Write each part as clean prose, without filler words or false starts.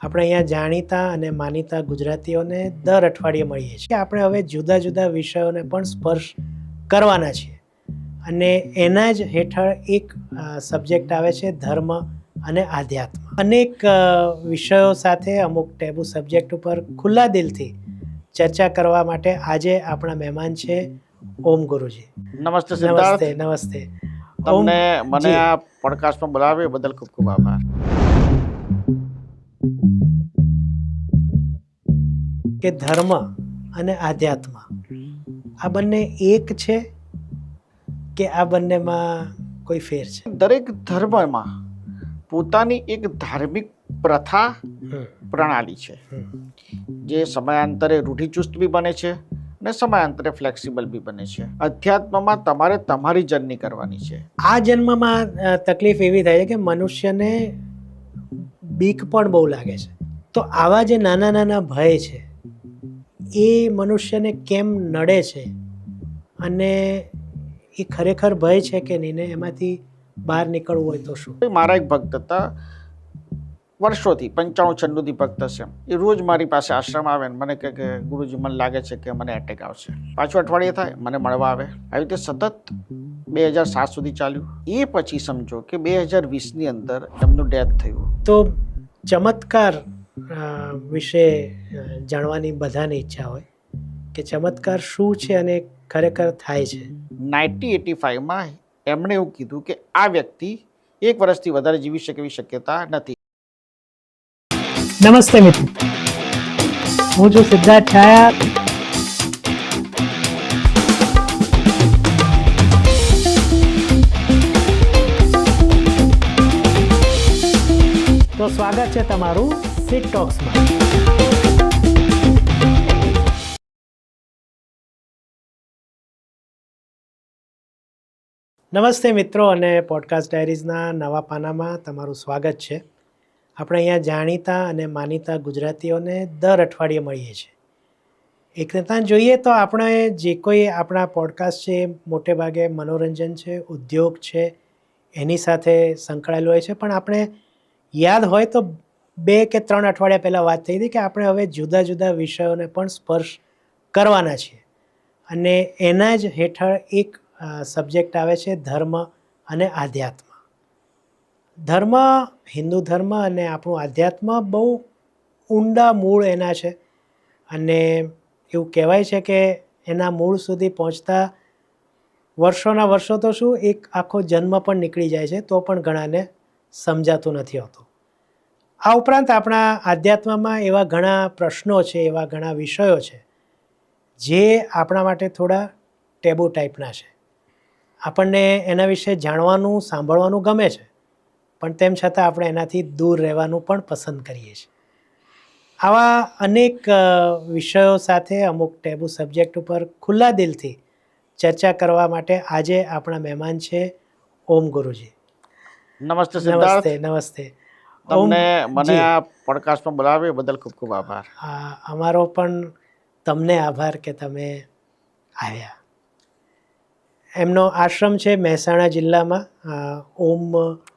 આપણે અહીંયા જાણીતા અને માનીતા ગુજરાતીઓને દર અઠવાડિયે મળીએ છીએ. આપણે હવે જુદા જુદા વિષયોને પણ સ્પર્શ કરવાના છીએ અને એના જ હેઠળ એક સબ્જેક્ટ આવે છે ધર્મ અને આધ્યાત્મ. અનેક વિષયો સાથે અમુક ટેબુ સબ્જેક્ટ ઉપર ખુલ્લા દિલથી ચર્ચા કરવા માટે આજે આપણા મહેમાન છે ઓમ ગુરુજી. નમસ્તે સિદ્ધાર્થ. નમસ્તે. તમને મને આ પોડકાસ્ટમાં બોલાવ્યા બદલ ખૂબ ખૂબ આભાર. કે ધર્મ અને આધ્યાત્મ આ બંને એક છે કે આ બંનેમાં કોઈ ફેર છે? દરેક ધર્મમાં પોતાની એક ધાર્મિક પ્રથા પ્રણાલી છે જે સમયાંતરે રૂઢિચુસ્ત બી બને છે અને સમયાંતરે ફ્લેક્સિબલ બી બને છે. અધ્યાત્મમાં તમારે તમારી જર્ની કરવાની છે. આ જન્મમાં તકલીફ એવી થાય છે કે મનુષ્યને બીક પણ બહુ લાગે છે. તો આવા જે નાના નાના ભય છે એ મનુષ્યને કેમ નડે છે અને એ ખરેખર ભય છે કે નહીં, ને એમાંથી બહાર નીકળવું હોય તો શું? મારા એક ભક્ત હતા, વર્ષોથી 95-96 ભક્ત છે. એ રોજ મારી પાસે આશ્રમ આવે ને મને કહે કે ગુરુજી મને લાગે છે કે મને એટેક આવશે. પાછું અઠવાડિયે થાય મને મળવા આવે. આવી રીતે સતત 2007 સુધી ચાલ્યું. એ પછી સમજો કે 2020ની અંદર એમનું ડેથ થયું. તો ચમત્કાર વિશે જાણવાની બધાને ઈચ્છા હોય કે ચમત્કાર શું છે અને ખરેખર થાય છે. 1985માં એમણે એવું કીધું કે આ વ્યક્તિ 1 વર્ષથી વધારે જીવી શકે એવી શક્યતા નથી. નમસ્તે મિત્રો, હું છું સિદ્ધાર્થ છાયા. તો સ્વાગત છે તમારું સિટ ટોક્સમાં. નમસ્તે મિત્રો, અને પોડકાસ્ટ ડાયરીઝના નવા પાનામાં તમારું સ્વાગત છે. આપણે અહીંયા જાણીતા અને માનીતા ગુજરાતીઓને દર અઠવાડિયે મળીએ છીએ. એક રીતના જોઈએ તો આપણે જે કોઈ આપણા પોડકાસ્ટ છે એ મોટે ભાગે મનોરંજન છે, ઉદ્યોગ છે, એની સાથે સંકળાયેલું હોય છે. પણ આપણે યાદ હોય તો 2 કે 3 અઠવાડિયા પહેલાં વાત થઈ હતી કે આપણે હવે જુદા જુદા વિષયોને પણ સ્પર્શ કરવાના છીએ અને એના જ હેઠળ એક સબ્જેક્ટ આવે છે ધર્મ અને આધ્યાત્મ. ધર્મ, હિન્દુ ધર્મ અને આપણું આધ્યાત્મ બહુ ઊંડા મૂળ એના છે અને એવું કહેવાય છે કે એના મૂળ સુધી પહોંચતા વર્ષોના વર્ષો તો શું, એક આખો જન્મ પણ નીકળી જાય છે તો પણ ઘણાને સમજાતું નથી હોતું. આ ઉપરાંત આપણા આધ્યાત્મમાં એવા ઘણા પ્રશ્નો છે, એવા ઘણા વિષયો છે જે આપણા માટે થોડા ટેબુ ટાઈપના છે. આપણને એના વિશે જાણવાનું, સાંભળવાનું ગમે છે, પણ તેમ છતાં આપણે એનાથી દૂર રહેવાનું પણ પસંદ કરીએ છીએ. આવા અનેક વિષયો સાથે અમુક ટેબુ સબ્જેક્ટ ઉપર ખુલ્લા દિલથી ચર્ચા કરવા માટે આજે આપણા મહેમાન છે ઓમ ગુરુજી. નમસ્તે સિદ્ધાર્થ. નમસ્તે. તમને મને આ પોડકાસ્ટમાં બોલાવ્યા બદલ ખૂબ ખૂબ આભાર. અમારો પણ તમને આભાર કે તમે આવ્યા. એમનો આશ્રમ છે મહેસાણા જિલ્લામાં,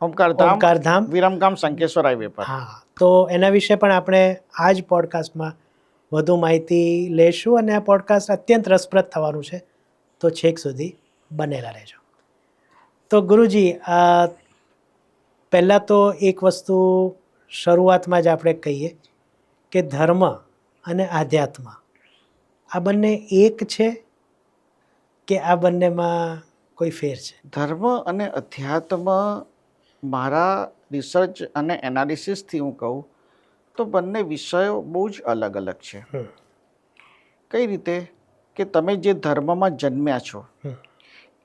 ઓમકારધામ, વિરમગામ શંકેશ્વર હાઈવે પર. હા, તો એના વિશે પણ આપણે આ જ પોડકાસ્ટમાં વધુ માહિતી લેશું અને આ પોડકાસ્ટ અત્યંત રસપ્રદ થવાનું છે, તો છેક સુધી બનેલા રહેજો. તો ગુરુજી, પહેલાં તો એક વસ્તુ શરૂઆતમાં જ આપણે કહીએ કે ધર્મ અને આધ્યાત્મ આ બંને એક છે કે આ બંનેમાં કોઈ ફેર છે? ધર્મ અને અધ્યાત્મ મારા રિસર્ચ અને એનાલિસિસથી હું કહું તો બંને વિષયો બહુ જ અલગ અલગ છે. કઈ રીતે કે તમે જે ધર્મમાં જન્મ્યા છો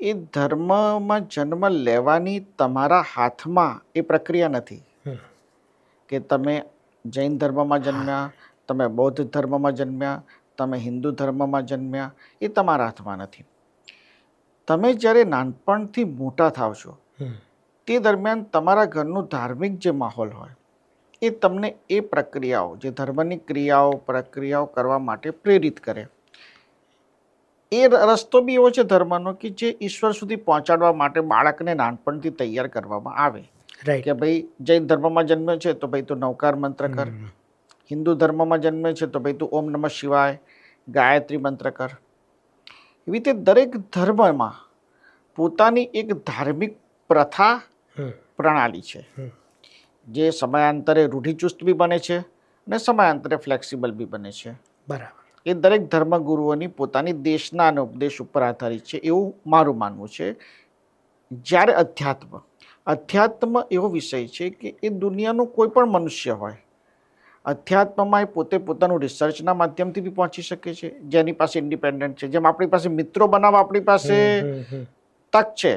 એ ધર્મમાં જન્મ લેવાની તમારા હાથમાં એ પ્રક્રિયા નથી કે તમે જૈન ધર્મમાં જન્મ્યા, તમે બૌદ્ધ ધર્મમાં જન્મ્યા, તમે હિન્દુ ધર્મમાં જન્મ્યા, એ તમારા હાથમાં નથી. તમે જ્યારે નાનપણથી મોટા થાવ છો તે દરમિયાન તમારા ઘરનું ધાર્મિક જે માહોલ હોય એ તમને એ પ્રક્રિયાઓ, જે ધર્મની ક્રિયાઓ, પ્રક્રિયાઓ કરવા માટે પ્રેરિત કરે. એ રસ્તો બી એવો છે ધર્મનો કે જે ઈશ્વર સુધી પહોંચાડવા માટે બાળકને નાનપણથી તૈયાર કરવામાં આવે કે ભાઈ જૈન ધર્મમાં જન્મ્યો છે તો ભાઈ તું નવકાર મંત્ર કર, હિન્દુ ધર્મમાં જન્મે છે તો ભાઈ તું ઓમ નમઃ શિવાય ગાયત્રી મંત્ર કર. એવી રીતે દરેક ધર્મમાં પોતાની એક ધાર્મિક પ્રથા પ્રણાલી છે, જે સમયાંતરે રૂઢિચુસ્ત બી બને છે અને સમયાંતરે ફ્લેક્સિબલ બી બને છે. બરાબર. એ દરેક ધર્મગુરુઓની પોતાની દેશના અને ઉપદેશ ઉપર આધારિત છે એવું મારું માનવું છે. જ્યારે અધ્યાત્મ એવો વિષય છે કે એ દુનિયાનો કોઈ પણ મનુષ્ય હોય, અધ્યાત્મમાં એ પોતે પોતાનું રિસર્ચના માધ્યમથી બી પહોંચી શકે છે, જેની પાસે ઇન્ડિપેન્ડન્ટ છે. જેમ આપણી પાસે મિત્રો બનાવવા આપણી પાસે તક છે,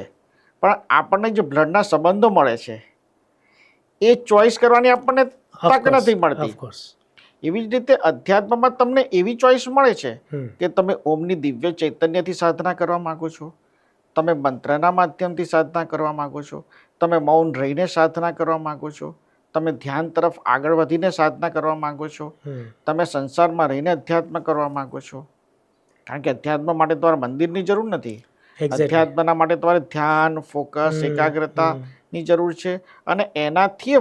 પણ આપણને જે બ્લડના સંબંધો મળે છે એ ચોઈસ કરવાની આપણને તક નથી મળતી. એવી જ રીતે અધ્યાત્મમાં તમને એવી ચોઈસ મળે છે કે તમે ઓમની દિવ્ય ચૈતન્યથી સાધના કરવા માંગો છો, તમે મંત્રના માધ્યમથી સાધના કરવા માંગો છો, તમે મૌન રહીને સાધના કરવા માંગો છો, તમે ધ્યાન તરફ આગળ વધીને સાધના કરવા માંગો છો, તમે સંસારમાં રહીને અધ્યાત્મ કરવા માંગો છો. કારણ કે અધ્યાત્મ માટે તમારે મંદિરની જરૂર નથી. અધ્યાત્મના માટે તમારે ધ્યાન, ફોકસ, એકાગ્રતાની જરૂર છે. અને એનાથી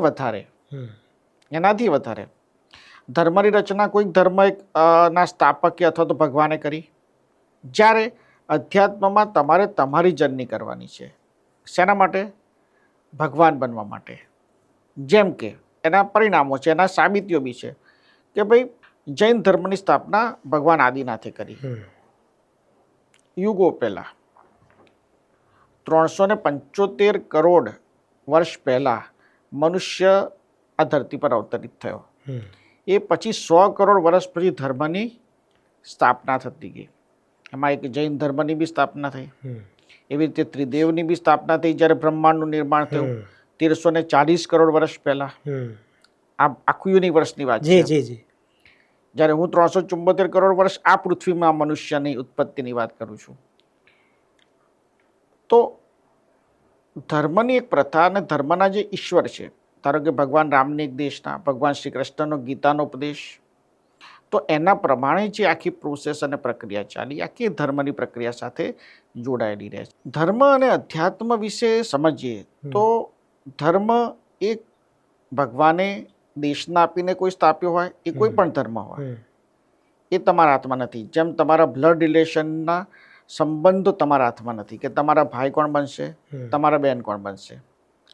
વધારે ધર્મની રચના કોઈક ધર્મ ના સ્થાપકે અથવા તો ભગવાને કરી. જ્યારે અધ્યાત્મમાં તમારે તમારી જર્ની કરવાની છે. શેના માટે? ભગવાન બનવા માટે. જેમ કે એના પરિણામો છે, એના સાબિતીઓ બી છે કે ભાઈ જૈન ધર્મની સ્થાપના ભગવાન આદિનાથે કરી. યુગો પહેલા 375 કરોડ વર્ષ પહેલા મનુષ્ય આ ધરતી પર અવતરિત થયો. એ પછી 100 કરોડ વર્ષ પછી ધર્મની સ્થાપના થતી ગઈ. એમાં એક જૈન ધર્મની બી સ્થાપના થઈ. એવી રીતે ત્રિદેવની બી સ્થાપના થઈ જ્યારે બ્રહ્માંડનું નિર્માણ થયું 1340 કરોડ વર્ષ પહેલા. આ આખું યુનિવર્સની વાત છે. જ્યારે હું 374 કરોડ વર્ષ આ પૃથ્વીમાં મનુષ્યની ઉત્પત્તિની વાત કરું છું. તો ધર્મની એક પ્રથા અને ધર્મના જે ઈશ્વર છે, ધારો કે ભગવાન રામની એક દેશના, ભગવાન શ્રી કૃષ્ણનો ગીતાનો ઉપદેશ, તો એના પ્રમાણે જે આખી પ્રોસેસ અને પ્રક્રિયા ચાલી, આખી ધર્મની પ્રક્રિયા સાથે જોડાયેલી રહે છે. ધર્મ અને અધ્યાત્મ વિશે સમજીએ તો ધર્મ એક ભગવાને દેશના આપીને કોઈ સ્થાપ્યો હોય, એ કોઈ પણ ધર્મ હોય, એ તમારા હાથમાં નથી. જેમ તમારા બ્લડ રિલેશનના સંબંધો તમારા હાથમાં નથી કે તમારા ભાઈ કોણ બનશે, તમારા બહેન કોણ બનશે.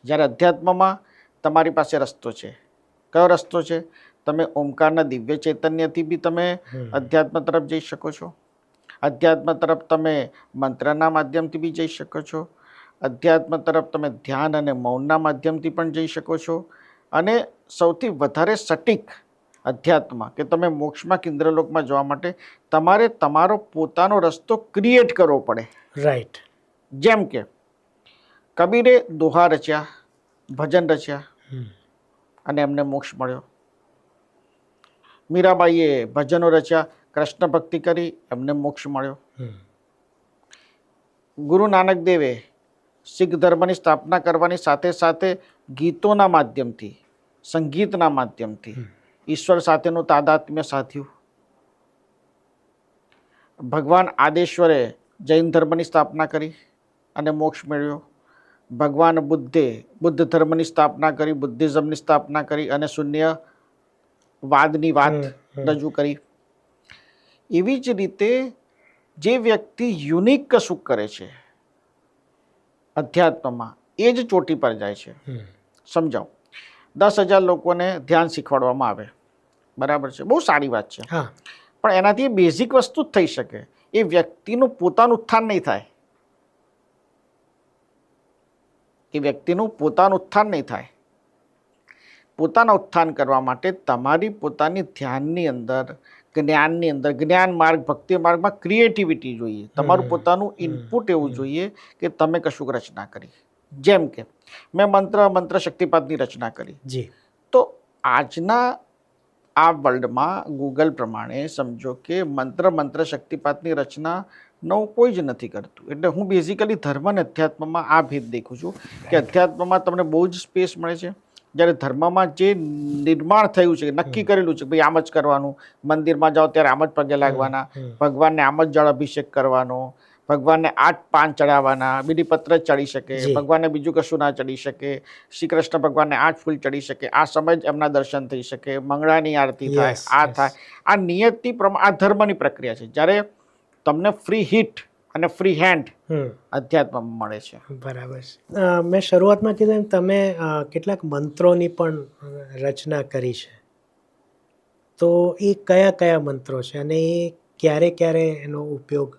જ્યારે અધ્યાત્મમાં તમારી પાસે રસ્તો છે. કયો રસ્તો છે? તમે ઓમકારના દિવ્ય ચૈતન્યથી બી તમે અધ્યાત્મ તરફ જઈ શકો છો. અધ્યાત્મ તરફ તમે મંત્રના માધ્યમથી બી જઈ શકો છો. અધ્યાત્મ તરફ તમે ધ્યાન અને મૌનના માધ્યમથી પણ જઈ શકો છો. અને સૌથી વધારે સટીક અધ્યાત્મ કે તમે મોક્ષમાં કે ઇન્દ્રલોકમાં જવા માટે તમારે તમારો પોતાનો રસ્તો ક્રિએટ કરવો પડે. રાઈટ. જેમ કે કબીરે દોહા રચ્યા, ભજન રચ્યા અને એમને મોક્ષ મળ્યો. મીરાબાઈએ ભજનો રચ્યા, કૃષ્ણ ભક્તિ કરી, એમને મોક્ષ મળ્યો. ગુરુ નાનક દેવે શીખ ધર્મની સ્થાપના કરવાની સાથે સાથે ગીતોના માધ્યમથી, સંગીતના માધ્યમથી ઈશ્વર સાથેનું તાદાત્મ્ય સાધ્યું. ભગવાન આદેશ્વરે જૈન ધર્મની સ્થાપના કરી અને મોક્ષ મેળવ્યો. ભગવાન બુદ્ધે બુદ્ધ ધર્મની સ્થાપના કરી, બુદ્ધિઝમની સ્થાપના કરી અને શૂન્યવાદની વાત રજૂ કરી. એવી જ રીતે જે વ્યક્તિ યુનિક કશું કરે છે અધ્યાત્મમાં, એ જ ચોટી પર જાય છે. સમજાવો, 10,000 લોકોને ધ્યાન શીખવાડવામાં આવે, બરાબર છે, બહુ સારી વાત છે, પણ એનાથી બેઝિક વસ્તુ જ થઈ શકે. એ વ્યક્તિનું પોતાનું ઉત્થાન નહીં થાય. એ વ્યક્તિનું પોતાનું ઉત્થાન નહીં થાય. પોતાના ઉત્થાન કરવા માટે તમારી પોતાની ધ્યાનની અંદર, જ્ઞાનની અંદર, જ્ઞાન માર્ગ, ભક્તિ માર્ગમાં ક્રિએટિવિટી જોઈએ. તમારું પોતાનું ઇનપુટ એવું જોઈએ કે તમે કશુંક રચના કરી. જેમ કે મેં મંત્ર શક્તિપાતની રચના કરી. તો આજના આ વર્લ્ડમાં ગૂગલ પ્રમાણે સમજો કે મંત્ર શક્તિપાતની રચના કોઈ જ નથી કરતું. એટલે હું બેઝિકલી ધર્મ અને અધ્યાત્મમાં આ ભેદ દેખું છું કે અધ્યાત્મમાં તમને બહુ જ સ્પેસ મળે છે, જ્યારે ધર્મમાં જે નિર્માણ થયું છે, નક્કી કરેલું છે ભાઈ આમ જ કરવાનું, મંદિરમાં જાઓ ત્યારે આમ જ પગે લાગવાના, ભગવાનને આમ જ જળ અભિષેક કરવાનો, ભગવાનને 8 પાન ચડાવવાના, બીલીપત્ર જ ચડી શકે, જી. ભગવાનને બીજું કશું ના ચડી શકે, શ્રી કૃષ્ણ ભગવાનને 8 ફૂલ ચડી શકે, આ સમય જ એમના દર્શન થઈ શકે, મંગળાની આરતી થાય, યસ આ યસ. થાય. આ નિયતિ પ્રમાણે આ ધર્મની પ્રક્રિયા છે. જ્યારે તમને ફ્રી હિટ અને ફ્રી હેન્ડ અધ્યાત્મમાં મળે છે. બરાબર છે. મેં શરૂઆતમાં કીધું એમ તમે કેટલાક મંત્રોની પણ રચના કરી છે, તો એ કયા કયા મંત્રો છે અને એ ક્યારે ક્યારે એનો ઉપયોગ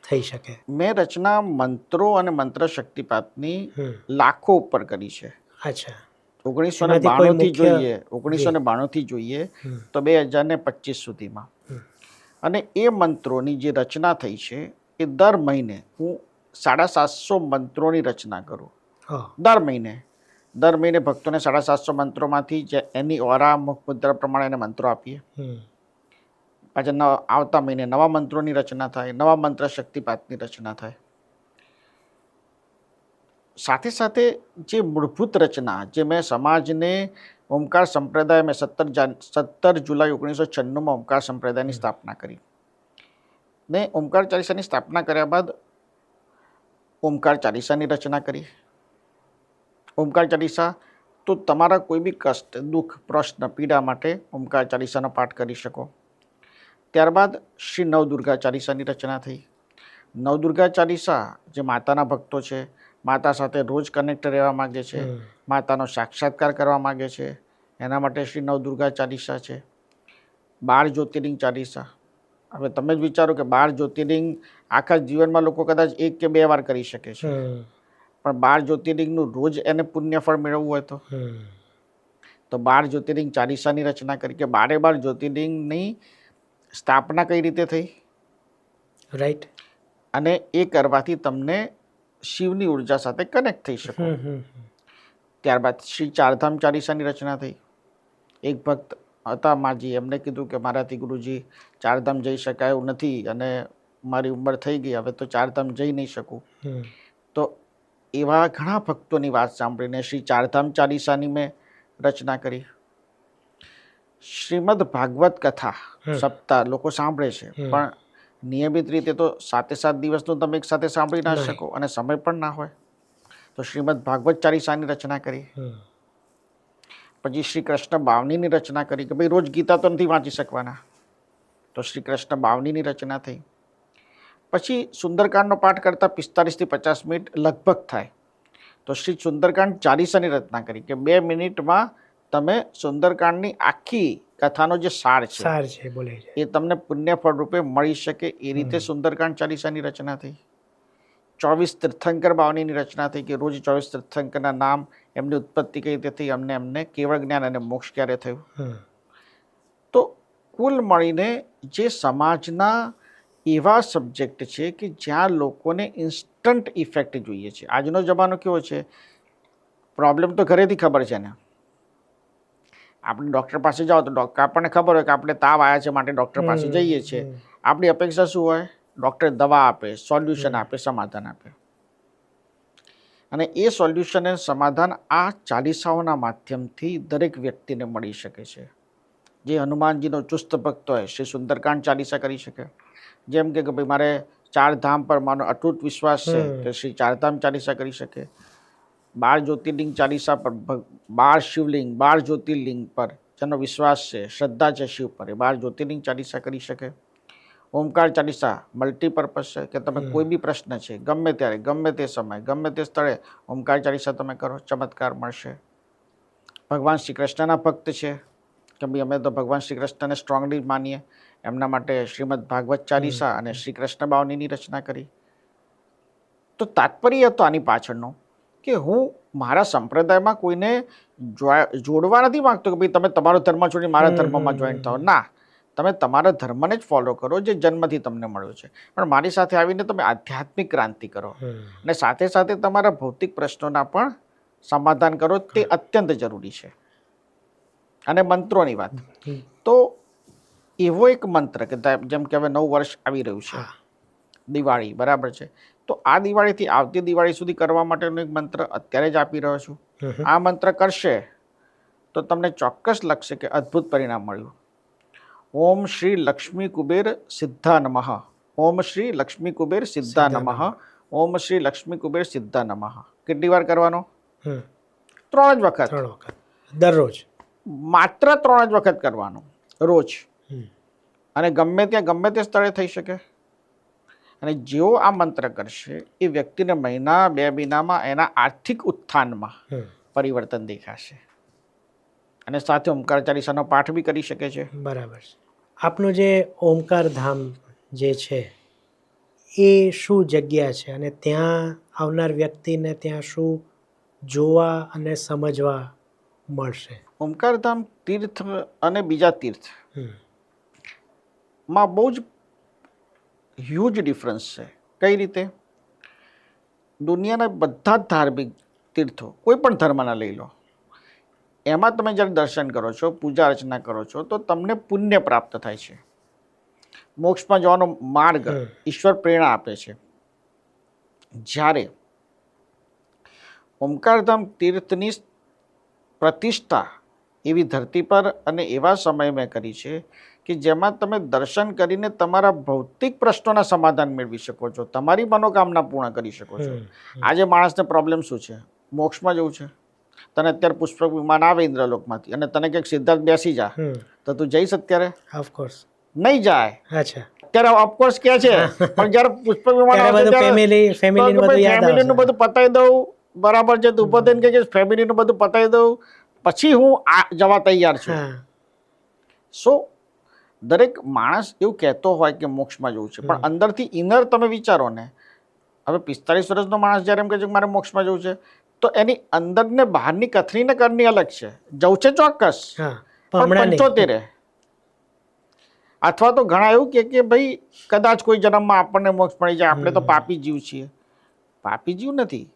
થઈ શકે? મેં રચના મંત્રો અને મંત્ર શક્તિપાતની હમ. લાખો ઉપર કરી છે. અચ્છા. 1992 થી મુખ્ય જોઈએ, 1992 થી જોઈએ હમ. તો 2025 સુધીમાં. હમ. અને એ મંત્રોની જે રચના થઈ છે એ દર મહિને હું 750 મંત્રોની રચના કરું. હા. દર મહિને ભક્તોને 750 મંત્રોમાંથી જે એની ઓરા મુખ મુદ્રા પ્રમાણે એને મંત્રો આપીએ. હમ. પાછા આવતા મહિને નવા મંત્રોની રચના થાય, નવા મંત્ર શક્તિપાતની રચના થાય. સાથે સાથે જે મૂળભૂત રચના જે મેં સમાજને ઓમકાર સંપ્રદાય મેં 17 જુલાઈ 1996 ઓમકાર સંપ્રદાયની સ્થાપના કરી ને ઓમકાર ચાલીસાની સ્થાપના કર્યા બાદ ઓમકાર ચાલીસાની રચના કરી. ઓમકાર ચાલીસા તો તમારા કોઈ બી કષ્ટ, દુઃખ, પ્રશ્ન, પીડા માટે ઓમકાર ચાલીસાનો પાઠ કરી શકો. ત્યારબાદ શ્રી નવદુર્ગા ચાલીસાની રચના થઈ. નવદુર્ગા ચાલીસા જે માતાના ભક્તો છે, માતા સાથે રોજ કનેક્ટ રહેવા માગે છે, માતાનો સાક્ષાત્કાર કરવા માગે છે, એના માટે શ્રી નવદુર્ગા ચાલીસા છે. 12 જ્યોતિર્લિંગ ચાલીસા. હવે તમે જ વિચારો કે 12 જ્યોતિર્લિંગ આખા જીવનમાં લોકો કદાચ 1 કે 2 વાર કરી શકે છે, પણ 12 જ્યોતિર્લિંગનું રોજ એને પુણ્યફળ મેળવવું હોય તો 12 જ્યોતિર્લિંગ ચાલીસાની રચના કરી કે 12 જ્યોતિર્લિંગની સ્થાપના કઈ રીતે થઈ, રાઈટ. અને એ કરવાથી તમને શિવની ઉર્જા સાથે કનેક્ટ થઈ શકો. ત્યારબાદ શ્રી ચારધામ ચાલીસાની રચના થઈ. એક ભક્ત હતા માજી, એમને કીધું કે મારાથી ગુરુજી ચારધામ જઈ શકાય એવું નથી અને મારી ઉંમર થઈ ગઈ, હવે તો ચારધામ જઈ નહીં શકું. તો એવા ઘણા ભક્તોની વાત સાંભળીને શ્રી ચારધામ ચાલીસાની મેં રચના કરી. શ્રીમદ ભાગવત કથા સપ્તાહ લોકો સાંભળે છે, પણ નિયમિત રીતે તો 7 દિવસનું તમે એક સાથે સાંભળી ના શકો અને સમય પણ ના હોય. તો શ્રીમદ ભાગવત ચાલીસાની રચના કરી. પછી શ્રી કૃષ્ણ બાવનીની રચના કરી કે ભાઈ રોજ ગીતા તો નથી વાંચી શકવાના, તો શ્રી કૃષ્ણ બાવનીની રચના થઈ. પછી સુંદરકાંડનો પાઠ કરતાં 45 થી 50 મિનિટ લગભગ થાય, તો શ્રી સુંદરકાંડ ચાલીસાની રચના કરી કે 2 મિનિટમાં તમે સુંદરકાંડની આખી કથાનો જે સાર છે એ તમને પુણ્યફળ રૂપે મળી શકે એ રીતે સુંદરકાંડ ચાલીસાની રચના થઈ. 24 તીર્થંકર બાવનીની રચના થઈ કે રોજ 24 તીર્થંકરના નામ, એમની ઉત્પત્તિ કઈ રીતે થઈ, એમને કેવળ જ્ઞાન અને મોક્ષ ક્યારે થયું. તો કુલ મળીને જે સમાજના એવા સબ્જેક્ટ છે કે જ્યાં લોકોને ઇન્સ્ટન્ટ ઇફેક્ટ જોઈએ છે. આજનો જમાનો કેવો છે, પ્રોબ્લેમ તો ઘરેથી ખબર છે ને, આપણે ડૉક્ટર પાસે જાઓ તો આપણને ખબર હોય કે આપણે તાવ આવ્યા છે માટે ડૉક્ટર પાસે જઈએ છીએ. આપણી અપેક્ષા શું હોય, ડૉક્ટર દવા આપે, સોલ્યુશન આપે, સમાધાન આપે. અને એ સોલ્યુશન અને સમાધાન આ ચાલીસાઓના માધ્યમથી દરેક વ્યક્તિને મળી શકે છે. જે હનુમાનજીનો ચુસ્ત ભક્ત હોય શ્રી સુંદરકાંડ ચાલીસા કરી શકે. જેમ કે ભાઈ મારે 4 ધામ પર મારો અતૂટ વિશ્વાસ છે કે શ્રી ચારધામ ચાલીસા કરી શકે. 12 જ્યોતિર્લિંગ ચાલીસા પર, 12 શિવલિંગ, 12 જ્યોતિર્લિંગ પર જેનો વિશ્વાસ છે, શ્રદ્ધા છે શિવ પર, એ 12 જ્યોતિર્લિંગ ચાલીસા કરી શકે. ઓમકાર ચાલીસા મલ્ટીપર્પઝ છે કે તમે કોઈ બી પ્રશ્ન છે ગમે ત્યારે, ગમે તે સમય, ગમે તે સ્થળે ઓમકાર ચાલીસા તમે કરો, ચમત્કાર મળશે. ભગવાન શ્રી કૃષ્ણના ભક્ત છે કે ભાઈ અમે તો ભગવાન શ્રી કૃષ્ણને સ્ટ્રોંગલી માનીએ, એમના માટે શ્રીમદ ભાગવત ચાલીસા અને શ્રી કૃષ્ણ બાવનીની રચના કરી. તો તાત્પર્ય હતો આની પાછળનું કે હું મારા સંપ્રદાયમાં કોઈને જોડવા નથી માગતો કે ભાઈ તમે તમારો ધર્મ છોડી મારા ધર્મમાં જોઈન થાઓ. ના, તમે તમારા ધર્મને જ ફોલો કરો જે જન્મથી તમને મળ્યો છે, પણ મારી સાથે આવીને તમે આધ્યાત્મિક ક્રાંતિ કરો અને સાથે સાથે તમારા ભૌતિક પ્રશ્નોના પણ સમાધાન કરો, તે અત્યંત જરૂરી છે. અને મંત્રોની વાત, તો એવો એક મંત્ર કે જેમ કે હવે 9 વર્ષ આવી રહ્યું છે, દિવાળી બરાબર છે, તો આ દિવાળીથી આવતી દિવાળી સુધી કરવા માટેનો એક મંત્ર અત્યારે જ આપી રહ્યો છું. આ મંત્ર કરશે તો તમને ચોક્કસ લાગશે કે અદ્ભુત પરિણામ મળ્યું. ઓમ શ્રી લક્ષ્મી કુબેર સિદ્ધા નમઃ. ઓમ શ્રી લક્ષ્મી કુબેર સિદ્ધા નમઃ, ઓમ શ્રી લક્ષ્મી કુબેર સિદ્ધા નમઃ. કેટલી વાર કરવાનો? 3 જ વખત. 3 વખત દરરોજ. માત્ર 3 જ વખત કરવાનો રોજ. હમ. અને ગમે ત્યાં ગમે તે સ્થળે થઈ શકે. અને જેવો આ મંત્ર કરશે એ વ્યક્તિને મહિના 2 મહિનામાં એના આર્થિક ઉત્થાનમાં પરિવર્તન દેખાશે. અને સાથે ઓમકાર ચાલીસાનો પાઠ બી કરી શકે છે. બરાબર છે. આપનું જે ઓમકાર ધામ જે છે એ શું જગ્યા છે અને ત્યાં આવનાર વ્યક્તિને ત્યાં શું જોવા અને સમજવા મળશે? ઓમકારધામ તીર્થ અને બીજા તીર્થ હમ. માં બહુ જ હ્યુજ ડિફરન્સ છે. કઈ રીતે? દુનિયાના બધા જ ધાર્મિક તીર્થો કોઈ પણ ધર્મના લઈ લો, એમાં તમે જ્યારે દર્શન કરો છો, પૂજા અર્ચના કરો છો, તો તમને પુણ્ય પ્રાપ્ત થાય છે. મોક્ષમાં જવાનો માર્ગ ઈશ્વર પ્રેરણા આપે છે. જ્યારે ઓમકારધામ તીર્થની પ્રતિષ્ઠા એવી ધરતી પર અને એવા સમયે મેં કરી છે કે જેમાં તમે દર્શન કરીને તમારા ભૌતિક પ્રશ્નોના સમાધાન મેળવી શકો છો, તમારી મનોકામના પૂર્ણ કરી શકો છો. આજે માણસને પ્રોબ્લેમ શું છે? મોક્ષમાં જવું છે. તને અત્યારે પુષ્પક વિમાન આવે ઇન્દ્રલોકમાંથી અને તને કંઈક સિદ્ધાર્થ બેસી જા, તો તું જઈશ અત્યારે? ઓફકોર્સ નહીં જાય. અચ્છા. અત્યારે ઓફકોર્સ કે છે, પણ જ્યારે પુષ્પક વિમાન આવશે ફેમિલીનું બધું પતાવી દઉં, બરાબર છે, ઊભો થઈને કે ફેમિલીનું બધું પતાવી દઉં, પછી હું જવા તૈયાર છું. સો દરેક માણસ એવું કહેતો હોય કે મોક્ષમાં જવું છે, પણ અંદરથી ઇનર તમે વિચારો ને, હવે 45 વર્ષનો માણસ જ્યારે એમ કહે છે કે મારે મોક્ષમાં જવું છે, તો એની અંદર ને બહારની કથની ને કરની અલગ છે. જવું છે ચોક્કસ, પણ 75 અથવા તો ઘણા એવું કે ભાઈ કદાચ કોઈ જન્મમાં આપણને મોક્ષ મળી જાય, આપણે તો પાપી જીવ છીએ. પાપી જીવ નથી.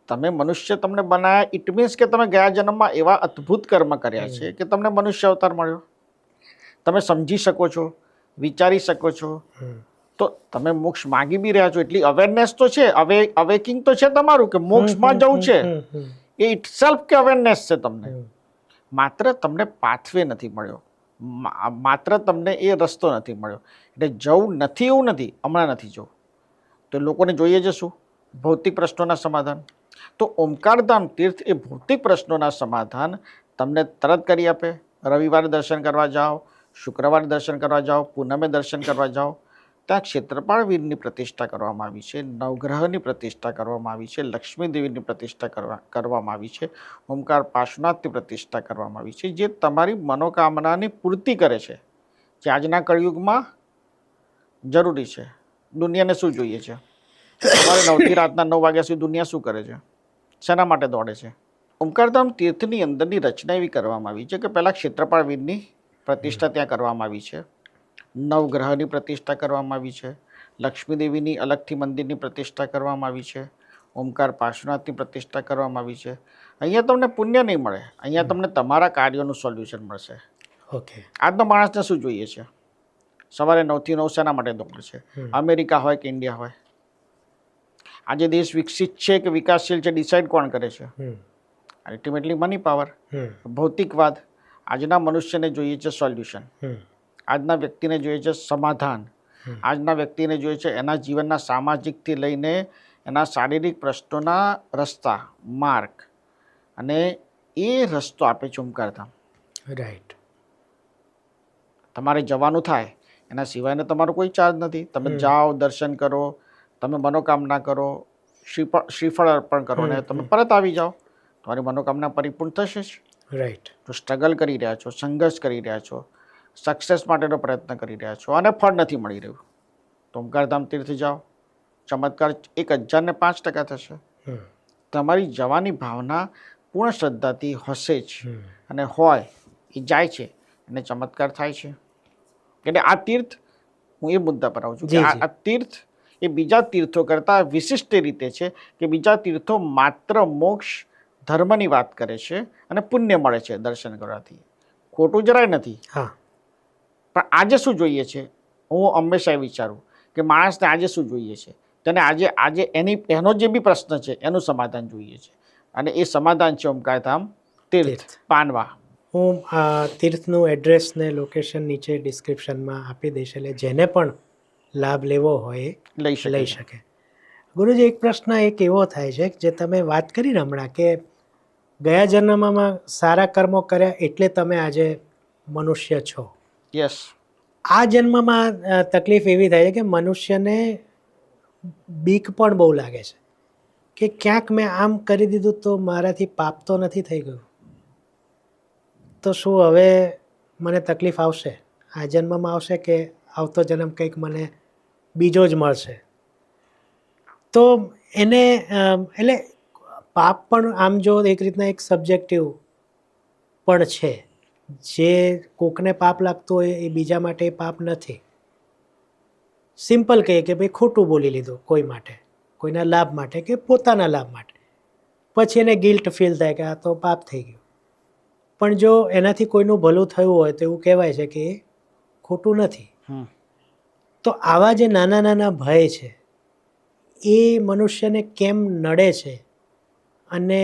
તમે મનુષ્ય તમને બનાવ્યા, ઇટ મીન્સ કે તમે ગયા જન્મમાં એવા અદ્ભુત કર્મ કર્યા છે કે તમને મનુષ્ય અવતાર મળ્યો. તમે સમજી શકો છો, વિચારી શકો છો, તો તમે મોક્ષ માગી બી રહ્યા છો. એટલી અવેરનેસ તો છે, અવેકિંગ તો છે તમારું કે મોક્ષમાં જવું છે. એ ઇટસેલ્ફ કે અવેરનેસ છે તમને. માત્ર તમને પાથવે નથી મળ્યો, માત્ર તમને એ રસ્તો નથી મળ્યો. એટલે જવું નથી એવું નથી, હમણાં નથી જવું. તો લોકોને જોઈએ છે શું? ભૌતિક પ્રશ્નોના સમાધાન. તો ઓમકારધામ તીર્થ એ ભૌતિક પ્રશ્નોના સમાધાન તમને તરત કરી આપે. રવિવારે દર્શન કરવા જાઓ, શુક્રવારે દર્શન કરવા જાઓ, પૂનમે દર્શન કરવા જાઓ. ત્યાં ક્ષેત્રપાળ વીરની પ્રતિષ્ઠા કરવામાં આવી છે, નવગ્રહની પ્રતિષ્ઠા કરવામાં આવી છે, લક્ષ્મી દેવીની પ્રતિષ્ઠા કરવામાં આવી છે, ઓમકાર પાર્શ્વનાથની પ્રતિષ્ઠા કરવામાં આવી છે, જે તમારી મનોકામનાની પૂર્તિ કરે છે, જે આજના કળિયુગમાં જરૂરી છે. દુનિયાને શું જોઈએ છે? સવારે 9થી રાતના 9 વાગ્યા સુધી દુનિયા શું કરે છે? શેના માટે દોડે છે? ઓમકારધામ તીર્થની અંદરની રચના એવી કરવામાં આવી છે કે પહેલાં ક્ષેત્રપાળ વીરની પ્રતિષ્ઠા ત્યાં કરવામાં આવી છે, નવગ્રહની પ્રતિષ્ઠા કરવામાં આવી છે, લક્ષ્મી દેવીની અલગથી મંદિરની પ્રતિષ્ઠા કરવામાં આવી છે, ઓમકાર પાર્શ્વનાથની પ્રતિષ્ઠા કરવામાં આવી છે. અહીંયા તમને પુણ્ય નહીં મળે, અહીંયા તમને તમારા કાર્યોનું સોલ્યુશન મળશે. ઓકે. આજનો માણસને શું જોઈએ છે? સવારે 9થી 9 શેના માટે દોડે છે? અમેરિકા હોય કે ઇન્ડિયા હોય, આજે દેશ વિકસિત છે કે વિકાસશીલ છે ડિસાઇડ કોણ કરે છે? અલ્ટિમેટલી મની પાવર, ભૌતિકવાદ. આજના મનુષ્યને જોઈએ છે સોલ્યુશન, આજના વ્યક્તિને જોઈએ છે સમાધાન, આજના વ્યક્તિને જોઈએ છે એના જીવનના સામાજિકથી લઈને એના શારીરિક પ્રશ્નોના રસ્તા, માર્ગ, અને એ રસ્તો આપે છે ઓમકારધામ. રાઈટ. તમારે જવાનું થાય, એના સિવાયનો તમારો કોઈ ચાર્જ નથી. તમે જાઓ, દર્શન કરો, તમે મનોકામના કરો, શ્રીફળ અર્પણ કરો ને તમે પરત આવી જાઓ, તમારી મનોકામના પરિપૂર્ણ થશે જ. રાઈટ. જો સ્ટ્રગલ કરી રહ્યા છો, સંઘર્ષ કરી રહ્યા છો, સક્સેસ માટેનો પ્રયત્ન કરી રહ્યા છો અને ફળ નથી મળી રહ્યું, તો ઓમકારધામ તીર્થ જાઓ. ચમત્કાર 1005% થશે. તમારી જવાની ભાવના પૂર્ણ શ્રદ્ધાથી હશે જ, અને હોય એ જાય છે અને ચમત્કાર થાય છે. એટલે આ તીર્થ, હું એ મુદ્દા પર આવું છું કે આ તીર્થ એ બીજા તીર્થો કરતાં વિશિષ્ટ રીતે છે કે બીજા તીર્થો માત્ર મોક્ષ ધર્મની વાત કરે છે અને પુણ્ય મળે છે દર્શન કરવાથી. ખોટું જરાય નથી. પણ આજે શું જોઈએ છે? હું હંમેશા વિચારું કે માણસને આજે શું જોઈએ છે? તેને આજે એનો જે બી પ્રશ્ન છે એનું સમાધાન જોઈએ છે, અને એ સમાધાન છે ઓમકારધામ તીર્થ પાનવા. હું આ તીર્થનું એડ્રેસ ને લોકેશન નીચે ડિસ્ક્રિપ્શનમાં આપી દઈશ, એટલે જેને પણ લાભ લેવો હોય એ લઈ લઈ શકે શકે. ગુરુજી, એક પ્રશ્ન એક એવો થાય છે કે જે તમે વાત કરી ને હમણાં કે ગયા જન્મમાં સારા કર્મો કર્યા એટલે તમે આજે મનુષ્ય છો. યસ. આ જન્મમાં તકલીફ એવી થાય છે કે મનુષ્યને બીક પણ બહુ લાગે છે કે ક્યાંક મેં આમ કરી દીધું તો મારાથી પાપ તો નથી થઈ ગયું, તો શું હવે મને તકલીફ આવશે, આ જન્મમાં આવશે કે આવતો જન્મ કંઈક મને બીજો જ મળશે. તો એને એટલે પાપ પણ આમ જો એક રીતના એક સબ્જેક્ટિવ પણ છે. જે કોકને પાપ લાગતું હોય એ બીજા માટે પાપ નથી. સિમ્પલ કહીએ કે ભાઈ ખોટું બોલી લીધું કોઈ માટે, કોઈના લાભ માટે કે પોતાના લાભ માટે, પછી એને ગિલ્ટ ફીલ થાય કે આ તો પાપ થઈ ગયું. પણ જો એનાથી કોઈનું ભલું થયું હોય તો એવું કહેવાય છે કે એ ખોટું નથી. તો આવા જે નાના નાના ભય છે એ મનુષ્યને કેમ નડે છે અને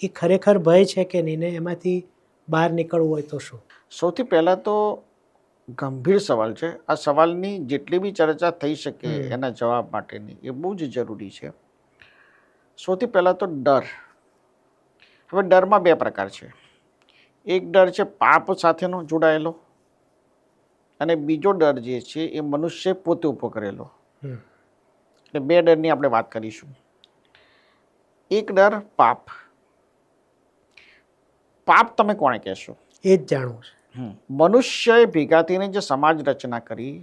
એ ખરેખર ભય છે કે નહીં, ને એમાંથી બહાર નીકળવું હોય તો શું? સૌથી પહેલાં તો ગંભીર સવાલ છે. આ સવાલની જેટલી બી ચર્ચા થઈ શકે એના જવાબ માટેની એ બહુ જ જરૂરી છે. સૌથી પહેલાં તો ડર. હવે ડરમાં બે પ્રકાર છે. એક ડર છે પાપ સાથેનો જોડાયેલો, અને બીજો ડર જે છે એ મનુષ્ય પોતે ઊભો કરેલો. એટલે બે ડરની આપણે વાત કરીશું. એક ડર પાપ. પાપ તમે કોણે કહેશો? એ જ જાણવું છે. મનુષ્યએ ભેગા થઈને જે સમાજ રચના કરી